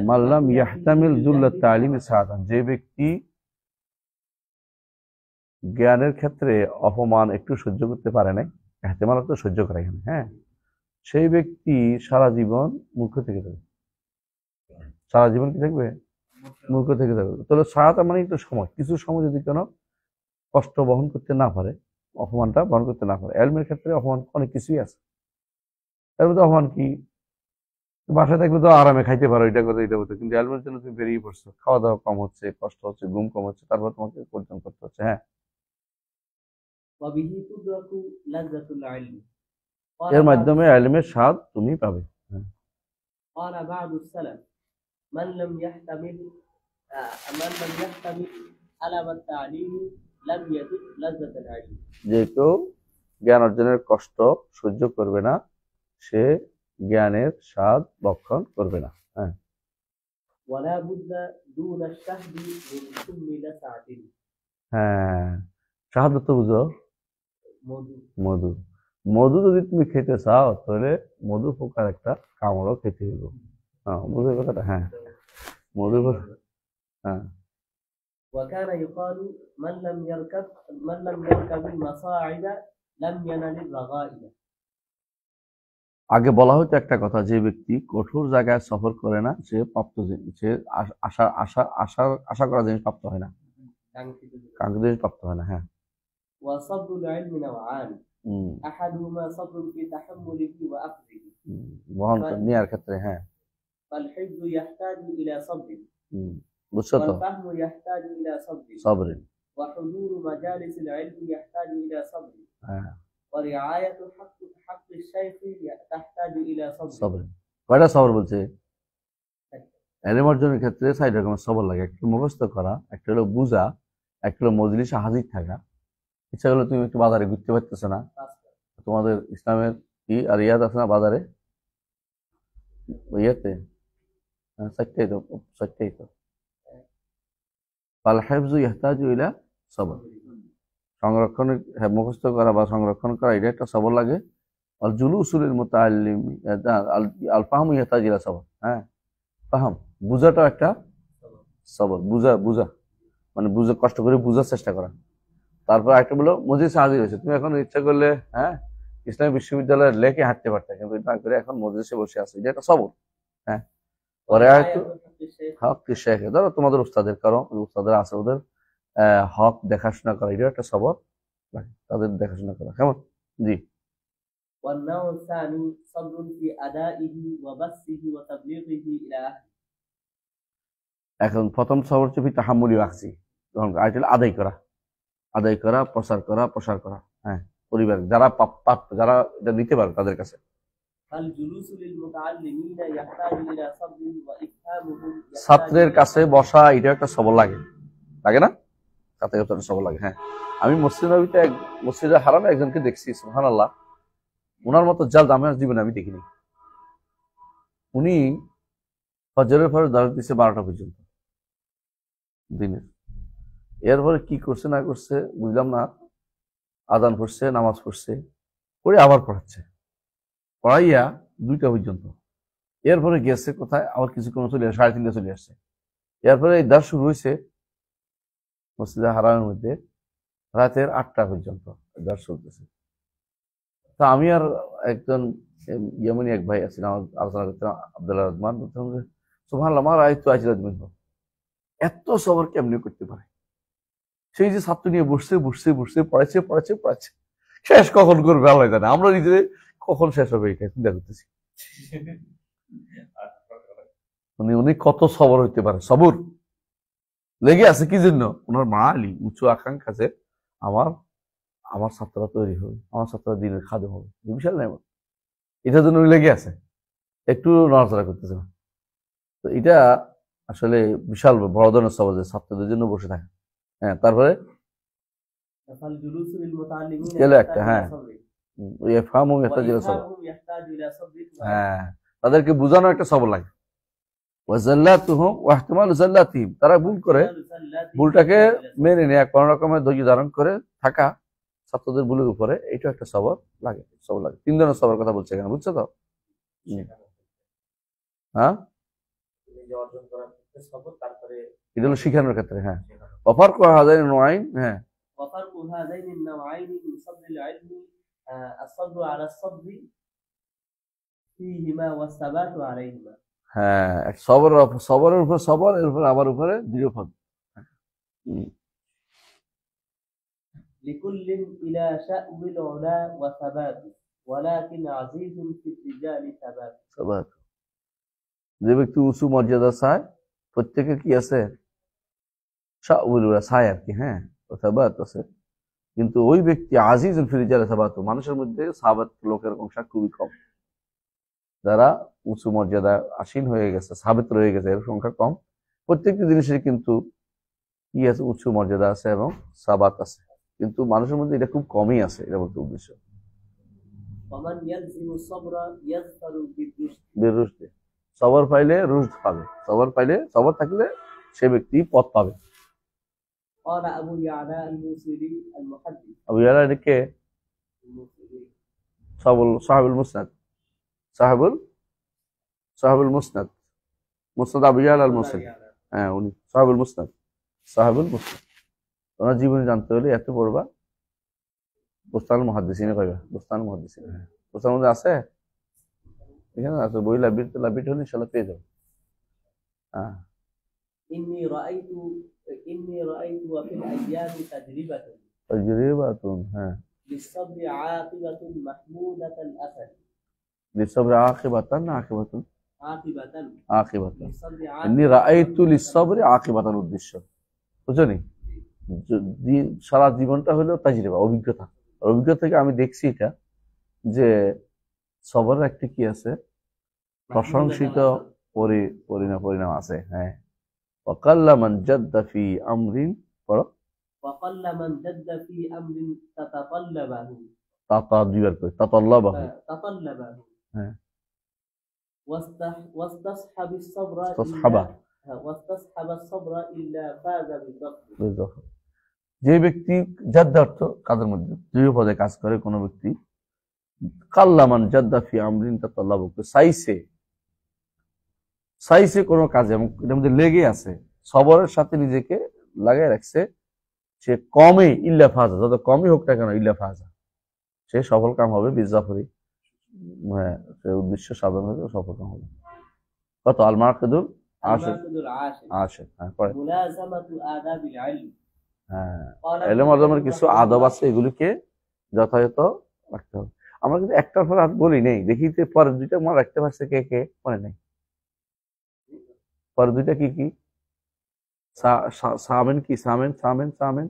মাল্লাম ইয়াহতামিল যুল্লাত তালিমি সাআতান, যে ব্যক্তি জ্ঞানের ক্ষেত্রে অপমান একটু সহ্য করতে পারে নাই, ইহতিমাল তো সহ্য করা এখানে, হ্যাঁ, সেই ব্যক্তি সারা জীবন মূর্খ থেকে যাবে। সারা জীবন কি থাকবে? মূর্খ থেকে যাবে। তাহলে সাআতা মানে একটু সময়, কিছু সময় যদি কোনো কষ্ট বহন করতে না পারে, অপমানটা বহন করতে না পারে। ইলমের ক্ষেত্রে অপমান অনেক কিছুই আছে। তার মধ্যে অপমান কি? বাসায় থাকবে তো আরামে খাইতে পারো, এটা করতে এটা করতে, কিন্তু ইলমের জন্য তুমি বেরিয়ে পড়ছো, খাওয়া দাওয়া কম হচ্ছে, কষ্ট হচ্ছে, ঘুম কম হচ্ছে, তারপর তোমাকে পরিশ্রম করতে হচ্ছে। হ্যাঁ, এর মাধ্যমে ইলমের স্বাদ তুমি পাবে। যে কেউ জ্ঞান অর্জনের কষ্ট সহ্য করবে না, সে জ্ঞানের স্বাদ ভক্ষণ করবে না। হ্যাঁ, হ্যাঁ, শাহাদাত তো বুঝো, মধু। মধু যদি তুমি খেতে চাও তাহলে মধু পোকার একটা কামড়ও খেতে হইব। হ্যাঁ, বুঝো কথাটা? হ্যাঁ, মধু। হ্যাঁ, وكان يقال من لم يركب المصاعد لم ينل الرغائب। আগে বলা হতো একটা কথা, যে ব্যক্তি কঠোর জায়গায় সফর করে না সে প্রাপ্ত জিনিস, সে আশা করা জিনিস প্রাপ্ত হয় না, কাঙ্ক্ষিত জিনিস প্রাপ্ত হয় না। হ্যাঁ, وصبر العلم نوعان احدهما صبر في تحمله واخذه বহন নেয়ার ক্ষেত্রে। হ্যাঁ, فالحفظ يحتاج الى صبر বুঝছো তো, والفهم يحتاج الى صبر وحضور مجالس العلم يحتاج الى صبر হ্যাঁ, ورعاية حق الشيخ تحتاج الى صبر। কয়টা সবর বলছে? ইলম অর্জনের ক্ষেত্রে 4 রকমের সবর লাগে। একটা মুখস্থ করা, একটা হলো বুঝা, একটা হলো মজলিসে হাজির থাকা। ইচ্ছা করলে তুমি একটু বাজারে ঘুরতে পারতেছ না, তোমাদের ইসলামের কি আর ইয়াদ আছে না বাজারে, ইয়াতে 4টাই তো। ফাল হিফযু ইহতাজু ইলা সবর, সংরক্ষণের মুখস্থ করা বা সংরক্ষণ করা এটা একটা সবর লাগে। আল জুলুসুল মুতাআল্লিম আল ফাহমু ইহতাজু ইলা সবর। হ্যাঁ, ফাহম বুঝাটাও একটা সবর, বুঝা মানে বুঝা, কষ্ট করে বুঝার চেষ্টা করা। তারপর একটা বলো মজলিসে হাজির হয়েছে, তুমি এখন ইচ্ছা করলে হ্যাঁ ইসলামী বিশ্ববিদ্যালয়ের লেকে হাঁটতে পারতে, কিন্তু না করে এখন মজলিসে বসে আছো, এটা একটা সবর। হ্যাঁ, পরে আয়াত ورعاية حق الشيخ হক কি শেখ, ধরো তোমাদের উস্তাদের কারো উস্তাদের আছে, ওদের হক দেখাশোনা করা, এটা একটা সবর লাগে, তাদের দেখাশোনা করা। কেমন? জি। والنوع الثاني صبر في أدائه وبثه وتبليغه إلى أهله এখন প্রথম সবর হচ্ছে তাহাম্মুলি ওয়াক্সি, গ্রহণ করা, আরেকটা হলো আদায় করা, প্রসার করা। হ্যাঁ, পরিবার যারা প্রাপ্য, যারা এটা নিতে পারে তাদের কাছে। فالجلوس للمتعلمين يحتاج إلى صبر وإفهامهم ছাত্রের কাছে বসা, এটা একটা সবর লাগে, লাগে না? ছাত্রের কাছে একটা সবর লাগে। হ্যাঁ, আমি মসজিদে হারামে একজনকে দেখছি, সুবহানাল্লাহ, ওনার মতো জাল আমি আজ জীবনে আমি দেখিনি। উনি ফজরের পরে দাঁড়িয়ে দিচ্ছে 12টা পর্যন্ত দিনের। এরপরে কি করছে না করছে বুঝলাম না, আজান পড়ছে, নামাজ পড়ছে, পড়ে আবার পড়াইয়া 2টা পর্যন্ত। এরপরে গেছে কোথায়, আবার কিছুক্ষণ চলে আসে, 3:30 চলে আসছে। এরপরে এই দাস শুরু হয়েছে মসজিদে হারামের মধ্যে রাতের 8টা পর্যন্ত দাস চলতেছে। তা আমি আর একজন ইয়েমেনি এক ভাই আছেন, আমার আলোচনা করতাম, আব্দুল্লাহ রহমান, বলতাম যে সুবহানাল্লাহ আমার আয়ত্ত আজিরাত মিনহু, এত সবর কেমনি করতে পারে? সেই যে ছাত্র নিয়ে বসছে পড়াচ্ছে, শেষ কখন করবে আল্লাহ জানে, আমরা নিজেদের কখন শেষ হবে এটা চিন্তা করতেছি। উনি কত সবর হইতে পারে, সবর লেগে আছে কি জন্য? ওনার মা আলী উঁচু আকাঙ্ক্ষা আছে, আমার ছাত্ররা তৈরি হবে, আমার ছাত্ররা দিনের খাদে হবে, বিশাল নাই, এটার জন্য লেগে আছে, একটু নড়াচড়া করতেছে না। তো এটা আসলে বিশাল বড় ধরনের সবর, যে ছাত্রদের জন্য বসে থাকে। হ্যাঁ, তারপরে فالجلوس للمتعلمين গেল يحتاج একটা, إلى হ্যাঁ, صبر وإفهامهم يحتاج إلى صبر হ্যাঁ, তাদেরকে বোঝানো একটা সবর লাগে। ওয়াজাল্লাতুহুম ওয়া ইহতিমালু জাল্লাতিহিম, তারা ভুল করে, ভুলটাকে মেনে নেয়া, কোন রকমের ধৈর্য ধারণ করে থাকা ছাত্রদের ভুলের উপরে, এটা একটা সবর লাগে। 3 ধরনের সবর কথা বলছে এখানে, বুঝছো তো? হ্যাঁ, এটা হলো শিখানোর ক্ষেত্রে। হ্যাঁ, ওয়াফারকু হাযাইনি নওয়াইন, হ্যাঁ, وفرق هذين النوعين من صبر العلم الصبر على الصبر فيهما والثبات عليهما হ্যাঁ, এক সবরের উপর সবর, এর উপর আবার উপরে দৃঢ়। لكل إلى شأن العلا وثبات ولكن عزيز في الرجال ثبات যে ব্যক্তি উঁচু মর্যাদা চায়, প্রত্যেকের কি আছে? চায় আর কি, হ্যাঁ, সাবাত আছে। কিন্তু ওই ব্যক্তি আজিজুল ফিল রিজাল সাবাত, মানুষের মধ্যে সাবাত লোকের সংখ্যা খুবই কম, যারা উঁচু মর্যাদা আসীন হয়ে গেছে, সাবিত রয়ে গেছে, এর সংখ্যা কম। প্রত্যেকটি জিনিসের কিন্তু কি আছে, উঁচু মর্যাদা আছে এবং সাবাত আছে, কিন্তু মানুষের মধ্যে এটা খুব কমই আছে, এটা বলতে উদ্দেশ্য। সবর পাইলে রুশদ পাবে, সবর থাকলে সে ব্যক্তি পথ পাবে। قال أبو يعلى الموصلي المحدث আবু ইয়ালা এটাকে সাহেবুল মুসনাদ, মুসনাদ আবু ইয়ালা আল মুসনাদ, হ্যাঁ, উনি সাহেবুল মুসনাদ। তোমার জীবনে জানতে হলে এত পড়বা, বুস্তানুল মুহাদ্দিসিনে পাইবা, বুস্তানুল মুহাদ্দিসিনে, হ্যাঁ, বুস্তানের মধ্যে আছে, এখানে আছে বই, লাইব্রেরি হলে ইনশাআল্লাহ পেয়ে যাবে। হ্যাঁ, إني رأيت وفي الأيام تجربة، হ্যাঁ, للصبر عاقبة محمودة الأثر للصبر عاقبة للصبر إني رأيت للصبر عاقبة উদ্দেশ্য, বুঝছো নি? সারা জীবনটা হলো তাজরিবা, অভিজ্ঞতা। অভিজ্ঞতা থেকে আমি দেখছি এটা, যে সবরের একটা কি আছে, প্রশংসিত পরিণাম আছে। হ্যাঁ, وقل من جد في أمر تطلبه واستصحب الصبر إلا فاز بالظفر। যে ব্যক্তি জাদ্দা অর্থ কাজের মধ্যে দৃঢ় পদে কাজ করে, কোন ব্যক্তি কাল্লামান জাদ্দা ফি আমরিন তাতাল্লাবু, চাইছে কোনো কাজে এবং এটার মধ্যে লেগে আছে, সবরের সাথে নিজেকে লাগাই রাখছে, সে কমে ইল্লা ফাজা, যত কমই হোক না কেন, ইল্লা ফাজা, সে সফল কাম হবে। বিজাফরি, হ্যাঁ, সে উদ্দেশ্য সাধন হবে, সফল কাম হবে। কত আল মাকিদুল আশির الماقد العاشر আশির হ্যাঁ পরে ملازمة آداب العلم হ্যাঁ قال ابن এলম অর্জনের القيم কিছু رحمه আদব الله আছে, এগুলিকে যথাযথ রাখতে হবে। আমরা কিন্তু একটার পর আর বলি নেই, দেখি যে পরের দুইটা মনে রাখতে পারছে কে কে, মনে নেই। পরের দুইটা কি কি? সামেন কি? সামেন সামেন সামেন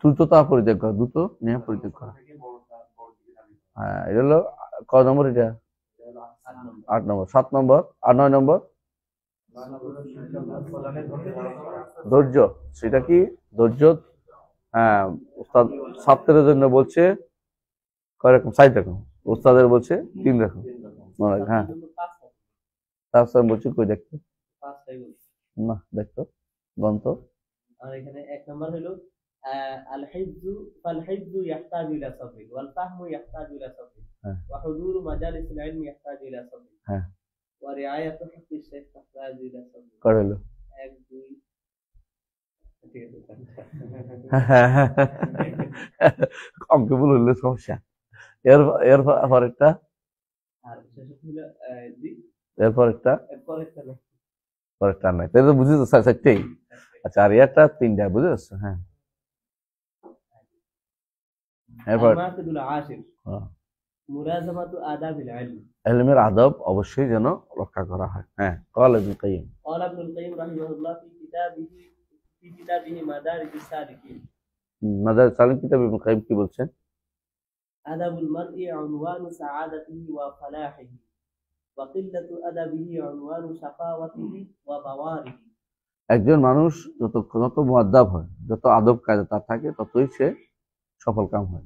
দ্রুততা পরিত্যাগ করা, দ্রুত নিয়ম পরিত্যাগ করা। হ্যাঁ, এটা হলো ক নম্বর? এটা 8 নম্বর। 7 নম্বর আর 9 নম্বর ধৈর্য। সেটা কি? ধৈর্য। হ্যাঁ, উস্তাদ ছাত্রের জন্য বলছে কয় রকম? 4 রকম। উস্তাদের বলছে 3 রকম। মনে রাখ, হ্যাঁ। তারপর আমি বলছি কই দেখতো না, দেখতো গ্রন্থ। আর এখানে 1 নম্বর হলো আল হিফযু ফাল হিফযু ইয়াহতাজু ইলা সাবর ওয়াল ফাহমু ইয়াহতাজু ইলা সাবর হ্যাঁ ওয়া হুযুরু মাজালিসিল ইলমি ইয়াহতাজু ইলা সাবর হ্যাঁ ওয়া রিআয়াতু হাক্কি শাইখ ইয়াহতাজু ইলা সাবর। করে হলো 1 2 ঠিক আছে। অঙ্কে ভুল হইলে সমস্যা। এর পরেরটা, আর শেষ হলো এরপর একটা, এরপর একটা না, পরেরটা নাই। তাই তো বুঝেছো? 4টাই। আচ্ছা, আর এটা 3টা, বুঝে যাচ্ছে? হ্যাঁ, এরপর الماقد العاشر মুলাযামাতু আদাবিল ইলম। ইলমের আদব অবশ্যই যেন রক্ষা করা হয়। হ্যাঁ, قال ابن القيم قال ابن القيم رحمه الله في كتابه مدارج السالكين মাদারিজ সালিকিন কিতাবে ইবনে কাইয়িম কি বলছেন? أدب المرء عنوان سعادته وفلاحه وقلة أدبه عنوان شقاوته وبواره। একজন মানুষ যত মুআদ্দাব হয়, যত আদব কায়দা তার থাকে, ততই সে সফল কাম হয়।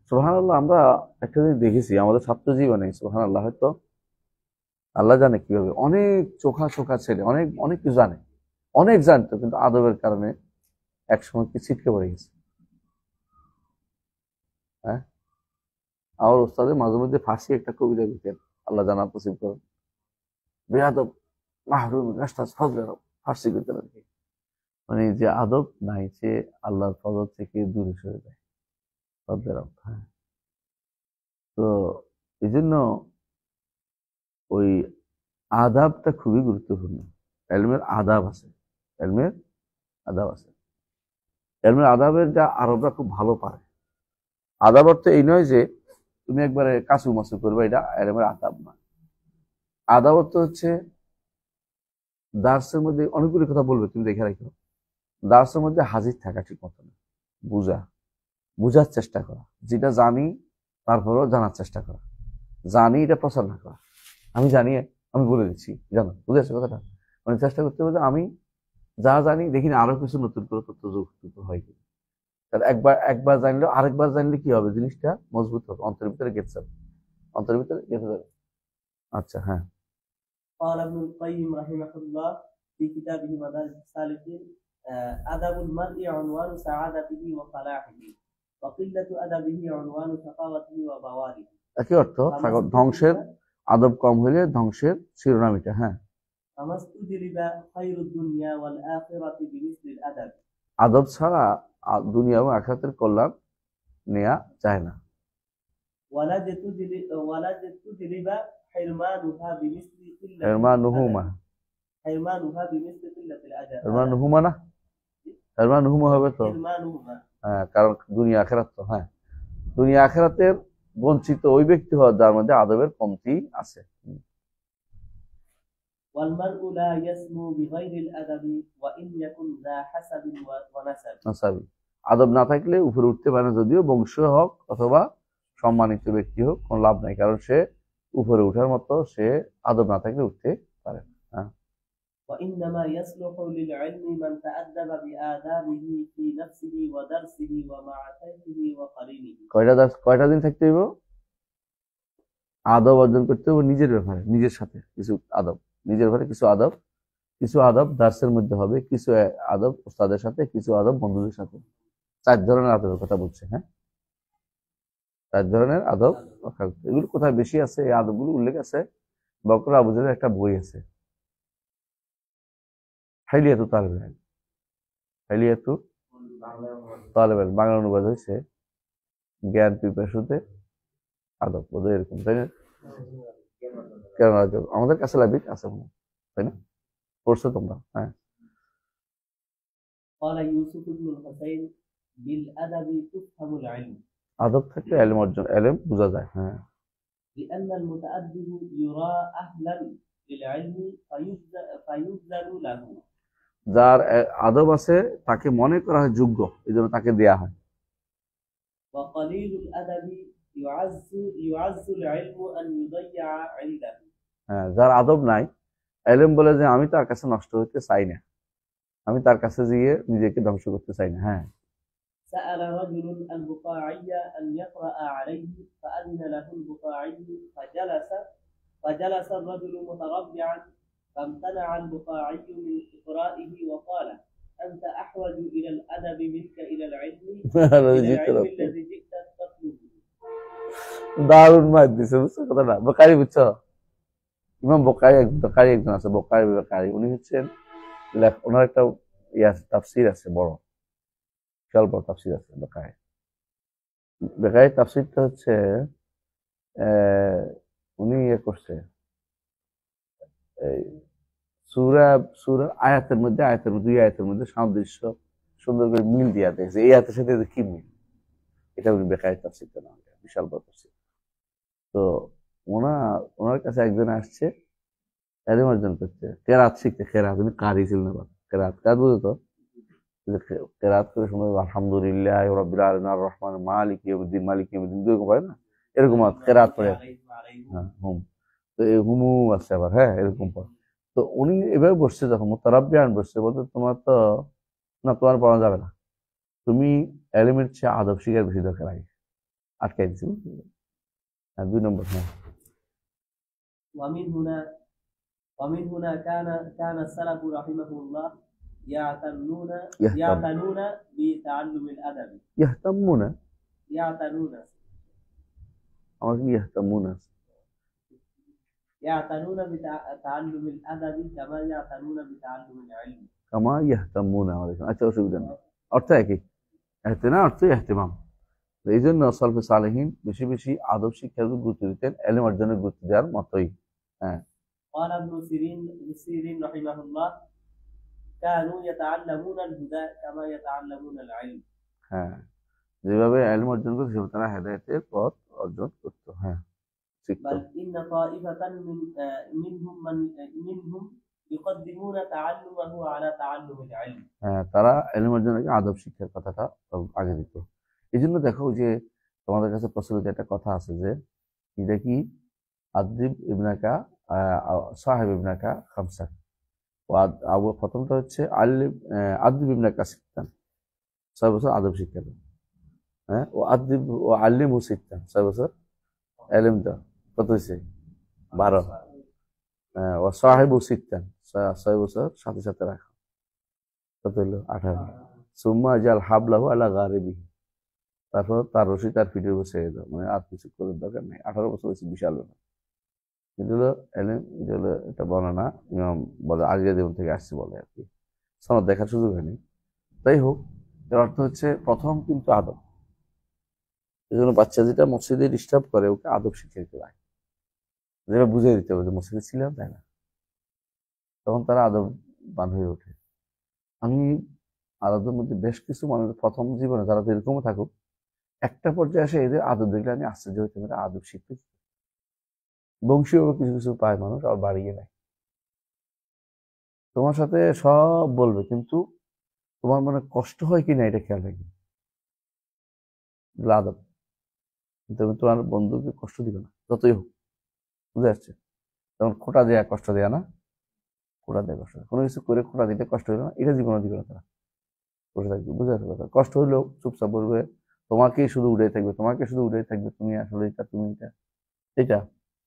সুবহানাল্লাহ। আমরা একটা জিনিস দেখেছি আমাদের ছাত্র জীবনে, সুবহানাল্লাহ, হয়তো আল্লাহ জানে কিভাবে, অনেক চোখা চোখা ছেলে, অনেক অনেক কিছু জানে, অনেক জানতো, কিন্তু আদবের কারণে একসময় কি ছিটকে পড়ে গেছে। হ্যাঁ, আমার ওস্তাদের মাঝে মধ্যে ফাঁসি একটা কবিতা লিখতেন, আল্লাহ জানা নসিব করেন, বেয়াদব মাহরুম গাছটা ফজলের ফার্সি করতেন আর কি। মানে যে আদব নাই, সে আল্লাহর ফজল থেকে দূরে সরে যায়। ফজলের হ্যাঁ। তো এই জন্য ওই আদাবটা খুবই গুরুত্বপূর্ণ। এলমের আদাব আছে, এলমের আদাব আছে। এলমের আদাবের যা আরবরা খুব ভালো পারে। আদাব অর্থ এই নয় যে তুমি একবারে কাসু মাসু করবে, এটা এলমের আদাব না। আদাব অর্থ হচ্ছে দার্সের মধ্যে অনেকগুলি কথা বলবে, তুমি দেখে রাখো, দার্সের মধ্যে হাজির থাকা, ঠিক মতো বুঝার চেষ্টা করা, যেটা জানি তারপরেও জানার চেষ্টা করা, জানি এটা প্রচার না করা। আমি জানি, আমি বলে দিচ্ছি, জানো, বুঝেছো কথাটা? মানে চেষ্টা করতে হবে যে আমি যা জানি, দেখিনি আরো কিছু নতুন করে তথ্য যুক্ত হয় কিনা। তাহলে একবার জানলে আরেকবার জানলে কি হবে, জিনিসটা মজবুত হবে, অন্তরের ভিতরে গেঁথে যাবে, অন্তরের ভিতরে গেঁথে যাবে। আচ্ছা, হ্যাঁ। قال ابن القيم رحمه الله في كتابه مدارج السالكين أدب المرء عنوان سعادته وفلاحه وقلة أدبه عنوان شقاوته وبواره। একই অর্থ, ধ্বংসের আদব কম হইলে ধ্বংসের শিরোনাম এটা। হ্যাঁ, فمستجلب خير الدنيا والآخرة بمثل الأدب। আদব ছাড়া দুনিয়া এবং আখিরাতের কল্যাণ নেওয়া যায় না। ولا تجلب حرمانها بمثل قلة হেরমানুহুমা, حرمانها بمثل قلة الأدب। হেরমানুহুমা না, হেরমানুহুমা হবে তো। حرمانهما হ্যাঁ, কারণ দুনিয়া আখিরাত তো। হ্যাঁ, দুনিয়া আখিরাতের বঞ্চিত ওই ব্যক্তি হয় যার মধ্যে আদবের কমতি আছে। والمرء لا يسمو بغير الأدب وإن يكن ذا حسب ونسب। আদব না থাকলে উপরে উঠতে পারে না, যদিও বংশ হোক অথবা সম্মানিত ব্যক্তি হোক, কোনো লাভ নাই, কারণ সে উপরে উঠার মতো সে আদব না থাকলে উঠতে পারে না। وإنما يصلح للعلم من تأدب بآدابه في نفسه ودرسه ومع شيخه وقرينه। কয়টা দিন থাকতে হইব? আদব অর্জন করতে হবে নিজের ব্যাপারে, নিজের সাথে কিছু আদব, নিজের ব্যাপারে কিছু আদব দার্সের মধ্যে হবে, কিছু আদব ওস্তাদের সাথে, কিছু আদব বন্ধুদের সাথে। 4 ধরনের আদবের কথা বলছে। হ্যাঁ, 4 ধরনের আদব। এগুলো কোথায় বেশি আছে, এই আদবগুলো উল্লেখ আছে বকর আবু জাহেলের একটা বই আছে, হাইলিয়াতু তালেব ইলম, হাইলিয়াতু তালেব ইলম, বাংলা অনুবাদ হয়েছে। জ্ঞান পিপাসুতে আদব, বোধহয় এরকম, তাই না? কেন আদব আমাদের কাছে লাভিক আছে মনে হয়, তাই না? পড়ছো তোমরা? হ্যাঁ। قال يوسف بن الحسين بالأدب تفهم العلم আদব থাকলে এলেম অর্জন, এলেম বোঝা যায়। হ্যাঁ। لأن المتأدب يرى أهلا للعلم فيبذل له যার আদব আছে তাকে মনে করা হয় যোগ্য, এই জন্য তাকে দেয়া হয়। وقليل الأدب يعز العلم أن يضيع عنده হ্যাঁ, যার আদব নাই, এলেম বলে যে আমি তার কাছে নষ্ট হতে চাই না, আমি তার কাছে গিয়ে নিজেকে ধ্বংস করতে চাই না। হ্যাঁ। سأل رجل البقاعي أن يقرأ عليه فأذن له البقاعي فجلس الرجل متربعا فامتنع البقاعي من إقرائه وقال أنت أحوج إلى الأدب منك إلى العلم الذي جئت تطلبه দারুণ মার দিছে, বুঝছো কথাটা? বোকারি, বুঝছো? ইমাম বোকারি একজন আছে, বোকারি। উনি হচ্ছেন ওনার একটা তাফসির আছে, বড় বিশাল বড় তাফসির আছে বোকারি তাফসিরটা হচ্ছে উনি করছে এই সূরা আয়াতের মধ্যে দুই আয়াতের মধ্যে সাদৃশ্য সুন্দর করে মিল দিয়া দেখছে, এই আয়াতের সাথে কি মিল, এটা উনি বোকারি তাফসিরটা না, বিশাল বড় তাফসির। তো ওনার কাছে একজন আসছে এলেম অর্জন করতে, কেরাত শিখতে। কেরাত, উনি কারি ছিলেন না, কেরাত বুঝো তো? কেরাত করে শুনে আলহামদুলিল্লাহ রাব্বিল আলামিন আর রহমান মালিক ইয়াউমিদ্দিন এরকম হয় না, এরকম কেরাত পড়ে। হ্যাঁ, তো এই হুমু আছে আবার, হ্যাঁ, এরকম পড়ে। তো উনি এভাবে বসছে, যখন মুতারাব্বিয়ান বসছে, বলতে তোমার তো না, তোমার পড়া যাবে না, তুমি এলিমের চেয়ে আদব শিখার বেশি দরকার আগে, আটকাই দিচ্ছি। হ্যাঁ, 2 নম্বর। হ্যাঁ। ومن هنا كان السلف رحمه الله يعتنون بتعلم الأدب يهتمون يعتنون بتعلم الأدب كما يعتنون بتعلم العلم আচ্ছা, অসুবিধা নেই, অর্থ একই। এহতেনা অর্থ ইহতিমাম। এই জন্য সালফে সালেহিন বেশি বেশি আদব শিক্ষার গুরুত্ব দিতেন, এলেম অর্জনের গুরুত্ব দেওয়ার মতোই। হ্যাঁ। قال ابن سيرين رحمه الله كانوا يتعلمون الهدى كما يتعلمون العلم। হ্যাঁ, যেভাবে ইলম অর্জন করতে সেভাবে তারা হেদায়েতের পথ অর্জন করত। হ্যাঁ, بل إن طائفة منهم يقدمون تعلمه على تعلم العلم। হ্যাঁ, তারা ইলম অর্জনকে আদব শিক্ষার কথাটা আগে দিত। এই জন্য দেখো যে তোমাদের কাছে প্রচলিত একটা কথা আছে যে এটা কি, আদিব ইবনাকা সাহেব ইবনাকা খামসা, প্রথমটা হচ্ছে আদিব ইবনাকা সিত্তান, 6 বছর আদব শিক্ষা দেন। হ্যাঁ, ও আল্লিম হুসিত্তান, 6 বছর এলিম দাও। কত হয়েছে? 12। হ্যাঁ, ও সাহেব হুসিত্তান, 6 বছর সাথে সাথে রাখা, কত হলো? 18। সুম্মা জাল হাবলাহু আলা গারিবি, তারপর তার রশি তার পিঠের উপর ছেড়ে দাও, মানে আর কিছু করার দরকার নেই। 18 বছর হচ্ছে বিশাল ব্যাপার। এটা হলো এলেম, এটা হলো এটা বর্ণনা ইমাম বলে আলিয়া দেবন থেকে আসছে বলে আর কি, সনদ দেখার সুযোগ হয়নি। তাই হোক, এর অর্থ হচ্ছে প্রথম কিন্তু আদব। এই জন্য বাচ্চা যেটা মসজিদে ডিস্টার্ব করে, ওকে আদব শিখে দিতে হয়, যেটা বুঝিয়ে দিতে হবে যে মসজিদে ছিলাম, তাই না? তখন তারা আদববান হয়ে ওঠে। আমি আদবের মধ্যে বেশ কিছু মানুষ প্রথম জীবনে তারা এরকমও থাকুক, একটা পর্যায়ে আসে এদের আদব দেখলে আমি আশ্চর্য হইতে পারি, আদব শিখতে বংশীয় কিছু কিছু পায় মানুষ, আর বাড়িয়ে নেয়। তোমার সাথে সব বলবে, কিন্তু তোমার মনে কষ্ট হয় কিনা এটা খেয়াল রাখবে, আদব। তুমি তোমার বন্ধুকে কষ্ট দিবে না, যতই হোক, বুঝে আসছে? যেমন খোটা দেয়া কষ্ট দেয়া না, খোটা দেয়া কষ্ট, কোনো কিছু করে খোটা দিতে কষ্ট হইলো না, এটা জীবনে দিবে না তারা, বসে থাকবে। বুঝে আসছে কথা? কষ্ট হইলেও চুপচাপ বলবে, তোমাকেই শুধু উঠে থাকবে, তুমি আসলে এটা, তুমি এটা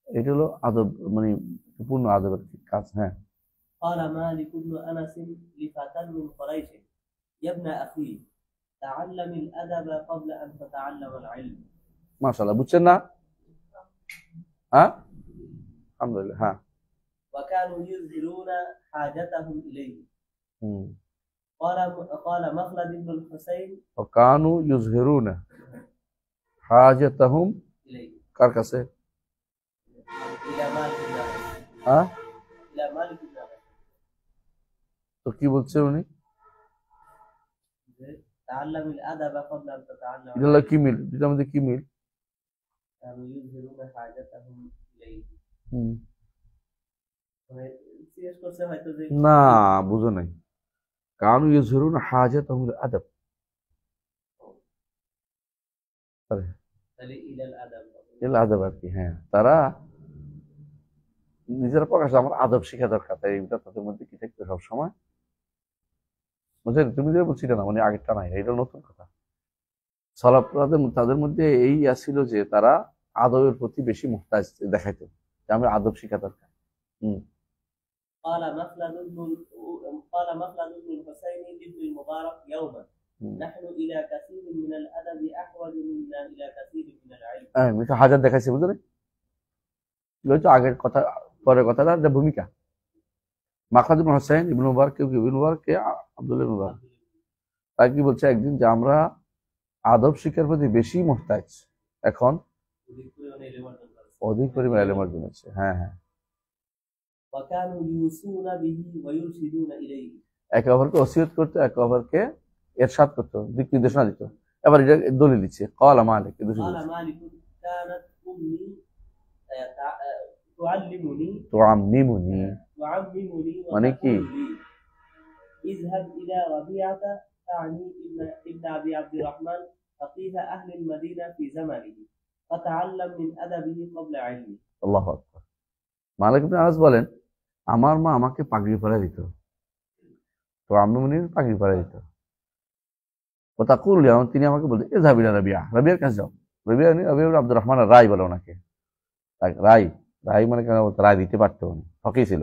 এটা হলো আদব, মানে পূর্ণ আদবের কাজ। হ্যাঁ। قال مالك بن أنس لفتى من قريش يا ابن أخي تعلم الأدب قبل أن تتعلم العلم। মাশাআল্লাহ, বুঝছেন না? হ্যাঁ, আলহামদুলিল্লাহ। হ্যাঁ। وكانوا يظهرون حاجتهم إليه। قال مخلد بن الحسين وكانوا يظهرون হাজাতাহুম إليه কার কাছে? إلى مالك بن أنس হ্যাঁ, إلى مالك بن أنس তো কি বলছে উনি? تعلم الأدب قبل أن تتعلم এটা হলো কি মিল, এটার মধ্যে কি মিল? كانوا يظهرون حاجتهم إليه হুম, মানে জিজ্ঞেস করছে হয়তো যে না বুঝো নাই। কানু ইযহিরুনা হাজাতাহুল আদাব, তাহলে ইলাল আদাব এল আদাব আর কি। হ্যাঁ, তারা নিজেরা প্রকাশ আমার আদব শিখা দরকার, তাই এটা তাদের মধ্যে কি থাকবে সবসময়, বুঝলেন? তুমি যে বলছি না, মানে আগেরটা নাই, এটা নতুন কথা। সালাফ তাদের মধ্যে এই ছিল যে তারা আদবের প্রতি বেশি মুহতাজ দেখাইতো, যে আমি আদব শিখা দরকার। হুম, قال مخلد بن الحسين لابن المبارك يوما হুম। نحن إلى كثير من الأدب أحوج منا إلى كثير من العلم হ্যাঁ, আমি তো হাজার দেখাইছি, বুঝলেন? এগুলো তো আগের কথা, পরের কথাটা যে ভূমিকা। মাকলাদ ইবনে হুসাইন ইবনে মুবারক, ইবনে মুবারক কে? আব্দুল্লাহ ইবনে মুবারক। তাই কি বলছে একদিন যে আমরা আদব শিক্ষার প্রতি বেশি মুহতাজ এখন, অধিক পরিমাণে ইলম অর্জন হচ্ছে। হ্যাঁ হ্যাঁ, وكانوا يوصون به ويرشدون إليه একে অপরকে ওসিয়ত করতো, একে অপরকে ইরশাদ করতো, দিক নির্দেশনা দিত। এবার এটা দলিল দিচ্ছে, ক্বালা মালিক। قال مالك كانت أمي تعلمني তুআম্মিমুনি মানে কি? وتقول لي اذهب إلى ربيعة تعني ابن أبي عبد الرحمن فقيه أهل المدينة في زمنه فتعلم من أدبه قبل علمه আল্লাহু আকবার। মালিক ইবনে আনাস বলেন, আমার মা আমাকে পাগড়ি পরায় দিত, তুআম্মিমুনির পাগড়ি পরায় দিত। ও তাকুল, তিনি আমাকে বলতেন ইযহাব ইলা রাবিয়া, রাবিয়ার কাছে যাও। রাবিয়া আব্দুর রহমান রায় বলে ওনাকে। রায়, রায় মানে কেন বলতো? রায় দিতে পারতো উনি, ফকিহ ছিল।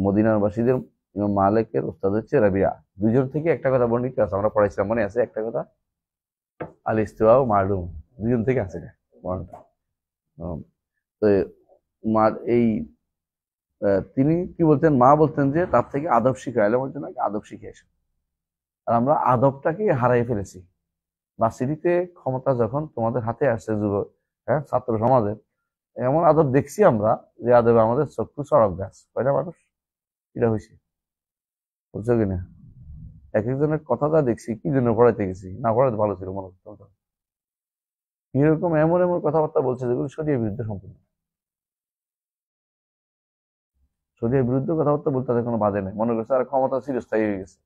মদিনার বাসীদের ইমাম মালিকের উস্তাদ হচ্ছে রাবিয়া। দুইজন থেকে একটা কথা বর্ণিত আছে, আমরা পড়াইছিলাম, মনে আছে একটা কথা? আল ইস্তিওয়া ও মালুম, দুইজন থেকে আছে বর্ণনা। তো এই তিনি কি বলতেন? মা বলতেন যে তার থেকে আদব শিখে এলাম, বলছেন আদব শিখে এসো। আর আমরা আদবটাকে হারাই ফেলেছি। ভার্সিটিতে ক্ষমতা যখন তোমাদের হাতে আসছে, হ্যাঁ, ছাত্র সমাজের এমন আদব দেখছি আমরা, যে আদবে আমাদের চক্ষু চড়ক গাছ। কয়টা মানুষ এটা হয়েছে, বুঝছো কিনা? এক একজনের কথা যা দেখছি, কি জন্য পড়াইতে গেছি, না পড়াইতে ভালো ছিল মনে করতে। এরকম এমন এমন কথাবার্তা বলছে যেগুলো শরীয়তের বিরুদ্ধে সম্পূর্ণ। শরীয়তের বিরুদ্ধে কথাবার্তা বলতে তাদের কোনো বাধে নেই, মনে করছে আর ক্ষমতা চিরস্থায়ী হয়ে গেছে।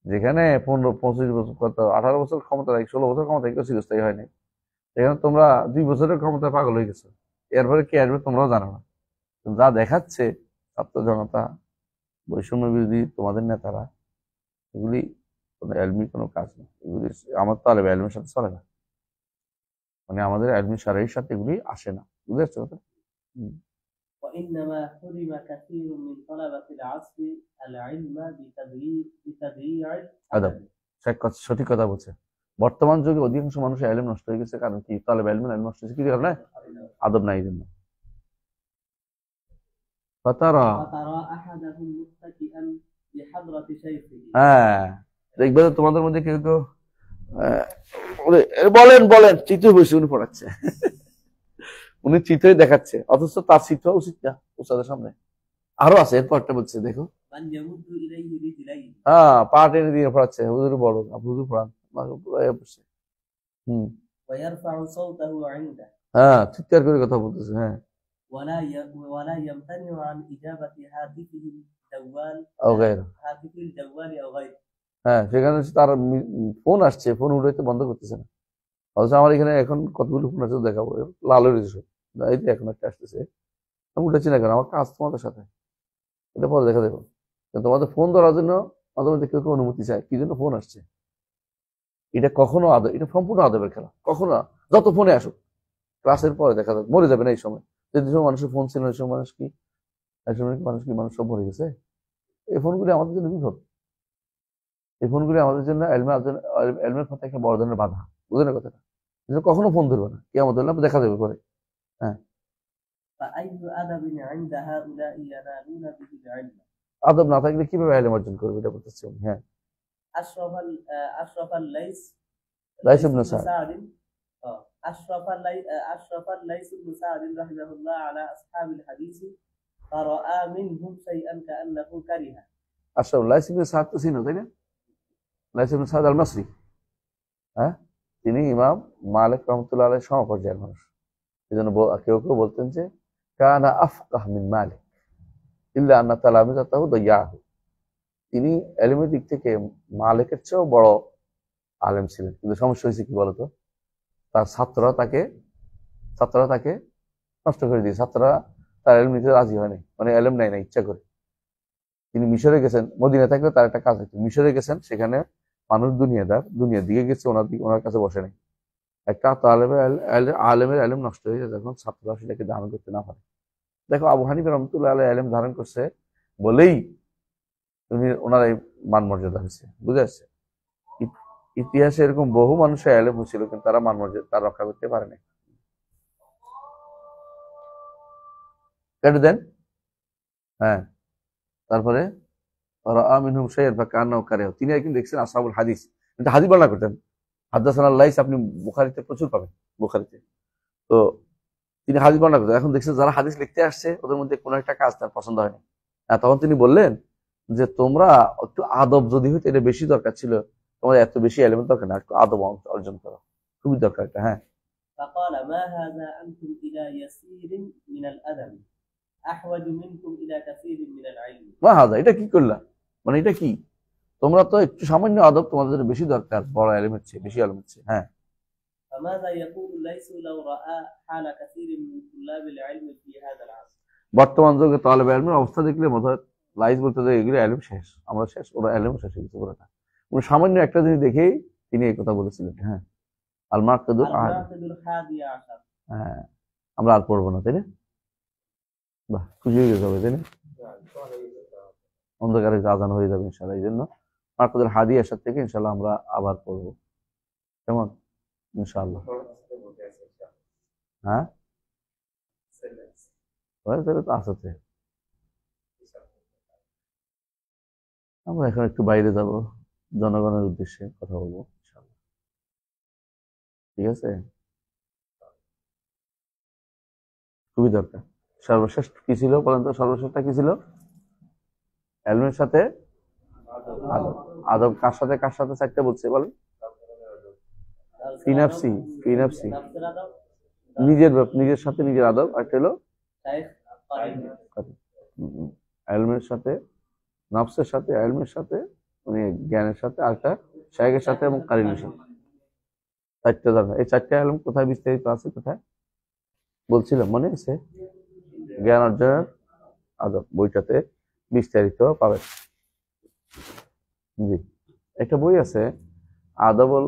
যেখানে 15-25 বছর, কত 18 বছর ক্ষমতা, 16 বছর ক্ষমতা, কেউ চিরস্থায়ী হয়নি। এখানে তোমরা 2 বছরের ক্ষমতা পাগল হয়ে গেছো, এরপরে কে আসবে তোমরাও জানো না। যা দেখাচ্ছে ছাত্র জনতা, বৈষম্য বিরোধী তোমাদের নেতারা, এগুলি কোনো এলমি কোনো কাজ না। এগুলি আমার তো আলেম এলমের সাথে চলে না, মানে আমাদের এলমি সারাইয়ের সাথে এগুলি আসে না, বুঝতে পারছো কথা? وإنما حرم كثير من طلبة العصر العلم بتضييع আদব, সঠিক কথা বলছে। বর্তমান যুগে অধিকাংশ মানুষের এলম নষ্ট হয়ে গেছে, কারণ কি? তালেব এলমের এলম নষ্ট হয়েছে কি কারণে? আদব নাই জন্য। হ্যাঁ, দেখবে তোমাদের মধ্যে কেউ কেউ বলেন বলেন চিত্র বসে উনি পড়াচ্ছে, উনি চিত্রই দেখাচ্ছে, অথচ তার চিত্র উচিত না উস্তাদের সামনে। আরো আছে, এরপরটা বলছে দেখো, হ্যাঁ, পা টেনে দিয়ে পড়াচ্ছে, হুজুর বড়, হুজুর পড়ান। হম, হ্যাঁ, চিৎকার করে কথা বলতেছে। হ্যাঁ, ولا يمتنع عن إجابة هاتفه الجوال أو غيره هاتف الجوال أو غيره হ্যাঁ, সেখানে তার ফোন আসছে, ফোন উঠাইতে বন্ধ করতেছে না। অথচ আমার এখানে এখন কতগুলো ফোন আছে দেখাবো, লাল হয়ে গেছে, এই যে এখন একটা আসতেছে, আমি উঠেছি না কেন? আমার কাজ তোমাদের সাথে, এটা পরে দেখা দেবো। তোমাদের ফোন ধরার জন্য মাঝে মধ্যে কেউ কেউ অনুমতি চায়, কি জন্য ফোন আসছে। এটা কখনো আদব, এটা সম্পূর্ণ আদবের খেলা। কখনো যত ফোনে আসুক, ক্লাসের পরে দেখা যাবে, মরে যাবে না এই সময়। যে সময় মানুষের ফোন ছিল, এই সময় মানুষ কি, এই সময় মানুষ সব মরে গেছে। এই ফোনগুলি আমাদের জন্য বিপদ, এই ফোনগুলি আমাদের জন্য এলমের পথে একটা বড় ধরনের বাধা, বুঝলেন কথাটা? কখনো ফোন ধরবে না, কিয়ামত দেখা যাবে পরে। হ্যাঁ, আদব না থাকলে কিভাবে ইলম অর্জন করবে, এটা বলতেছি আমি। হ্যাঁ, লাইস ইবনে সাদ أشرف الليث بن سعد رحمه الله على أصحاب الحديث فرأى منهم شيئا كأنه كره আশরাফ লাইস ইবনে সাদ তো চিনো, তাই না? লাইস ইবনে সাদ আল মাসরি, হ্যাঁ, তিনি ইমাম মালিক রহমতুল্লাহ আলাইহির সমপর্যায়ের মানুষ। এই জন্য কেউ কেউ বলতেন যে কানা আফকাহ মিন মালিক ইল্লা আন্না তালামিযাতাহু দাইয়াহু। তিনি ইলমের দিক থেকে মালিকের চেয়েও বড় আলেম ছিলেন, কিন্তু সমস্যা হয়েছে কি বলতো, তার ছাত্ররা তাকে নষ্ট করে দিয়েছে। ছাত্ররা তার ইলম নিতে রাজি হয়নি, মানে ইলম নেয় না ইচ্ছা করে। তিনি মিশরে গেছেন, মদিনা থাকলে তার একটা কাজ হতো, মিশরে গেছেন, সেখানে মানুষ দুনিয়ার দিকে গেছে, ওনার কাছে বসে নেই। একটা আলেমের ইলম নষ্ট হয়ে যায় যখন ছাত্ররা সেটাকে ধারণ করতে না পারে। দেখো আবু হানিফা রহমতুল্লাহ আলাইহি ইলম ধারণ করছে বলেই ওনার এই মান মর্যাদা হয়েছে, বুঝে আসছে? ইতিহাসে এরকম বহু মানুষের ইলম হয়েছিল, কিন্তু তারা মান মর্যাদা তার রক্ষা করতে পারেনি। কেটে দেন। হ্যাঁ, তারপরে তিনি একদিন দেখছেন আসহাবুল হাদিস, কিন্তু হাদিস বর্ণনা করতেন। হাদাসানা লাইস আপনি বুখারীতে প্রচুর পাবেন, বুখারীতে। তো তিনি হাদিস বর্ণনা করতেন। এখন দেখছেন যারা হাদিস লিখতে আসছে ওদের মধ্যে কোনো একটা কাজ তার পছন্দ হয়নি। তখন তিনি বললেন যে তোমরা একটু আদব যদি হইতো, এটা বেশি দরকার ছিল, তোমাদের এত বেশি এলিমেন্ট দরকার না, একটু আদব অর্জন করো, খুবই দরকার এটা। হ্যাঁ, فقال ما هذا أنتم إلى يسير من الأدب أحوج منكم إلى كثير من العلم। মা হাজা, এটা কি করলা, মানে এটা কি, তোমরা তো একটু সামান্য আদব তোমাদের বেশি দরকার বড় এলিমেন্ট চেয়ে, বেশি এলিমেন্ট চেয়ে। হ্যাঁ, فماذا يقول ليس لو رأى حال كثير من طلاب العلم في هذا العصر। বর্তমান যুগে তালেবে ইলমের অবস্থা দেখলে মনে হয় লাইস বলতে যে এগুলো এলিম শেষ, আমরা শেষ, ওরা এলিম শেষ হয়ে গেছে পুরোটা। সামান্য একটা জিনিস দেখেই তিনি এই কথা বলেছিলেন। হ্যাঁ, আল মাকদুর হাদি আশার। হ্যাঁ, আমরা আর পড়বো না, তাই না? বাহ, খুশি হয়ে যাবে, তাই না? অন্ধকারে আজান হয়ে যাবে ইনশাআল্লাহ। এই জন্য মাকদুর হাদি আশার থেকে ইনশাআল্লাহ আমরা আবার পড়বো, কেমন? ইনশাআল্লাহ। হ্যাঁ, আসতে আমরা এখন একটু বাইরে যাব, জনগণের উদ্দেশ্যে কথা বলবো ইনশাআল্লাহ, ঠিক আছে? খুবই দরকার। সর্বশেষ কি ছিল বলেন তো? সর্বশেষটা কি ছিল? এলমের সাথে আদব। আদব কার সাথে চারটে বলছে বলেন? ফিনাফসি, নিজের সাথে নিজের আদব, আর হলো এলমের সাথে, নফসের সাথে, এলমের সাথে, মানে জ্ঞানের সাথে, আরেকটা শায়েখের সাথে এবং কারিনের সাথে। চারটে দরকার। এই চারটে এলম কোথায় বিস্তারিত আছে, কোথায় বলছিলাম মনে আছে? জ্ঞান অর্জনের আদব বইটাতে বিস্তারিত পাবেন। জি, একটা বই আছে আদবুল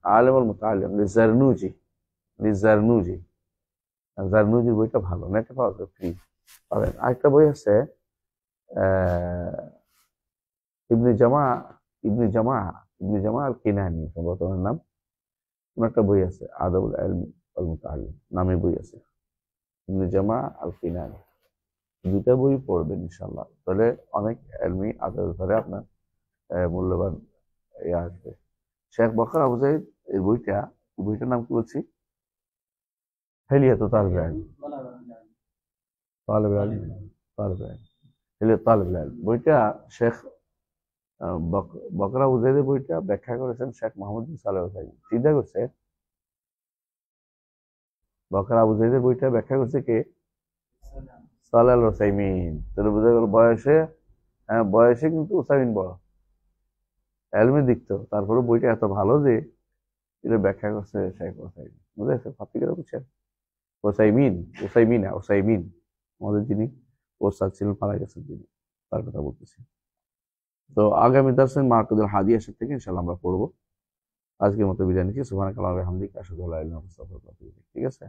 আলেম ওয়াল মুতাআল্লিম জারনুজির বইটা ভালো, নেটে পাওয়া যায়, ফ্রি পাবেন। আরেকটা বই আছে ইবনে জামা আল কিনানি সম্ভবত ওনার নাম। একটা বই আছে আদবুল ইলম ওয়াল মুতাআল্লিম নামে বই আছে, ইবনে জামা আল কিনানি। দুটা বই পড়বেন ইনশাআল্লাহ, তাহলে অনেক ইলমি আদবের ব্যাপারে আপনার মূল্যবান আসবে। শেখ বকর আবু যায়েদ এই বইটার নাম কি বলছি? হিলিয়াতু তালিবুল ইলম, তালিবুল ইলম বইটা শেখ বকর আবু যায়েদের বইটা ব্যাখ্যা করেছেন শেখ মোহাম্মদ বিন সালেহ আল উসাইমিন। চিন্তা করছে বকর আবু যায়েদের বইটা ব্যাখ্যা করছে কে? সালেহ আল উসাইমিন। তাহলে বোঝা গেল বয়সে কিন্তু উসাইমিন বড়, এলমে দিকতো, তারপরে বইটা এত ভালো যে এটা ব্যাখ্যা করছে শেখ উসাইমিন। বুঝে গেছে? ফাতিকেরা বুঝছেন? ওসাইমিন আমাদের যিনি ওস্তাদ ছিলেন, মারা গেছেন যিনি, তার কথা বলতেছি। তো আগামী দার্সে মাকদুর হাদি আশার থেকে ইনশাআল্লাহ আমরা পড়বো। আজকের মতো বিদায় নিচ্ছি। সুবহানাকাল্লাহি ওয়া বিহামদিকা আশহাদু আল্লা ইলাহা ইল্লা আনতা আস্তাগফিরুকা ওয়া আতুবু ইলাইক। ঠিক আছে?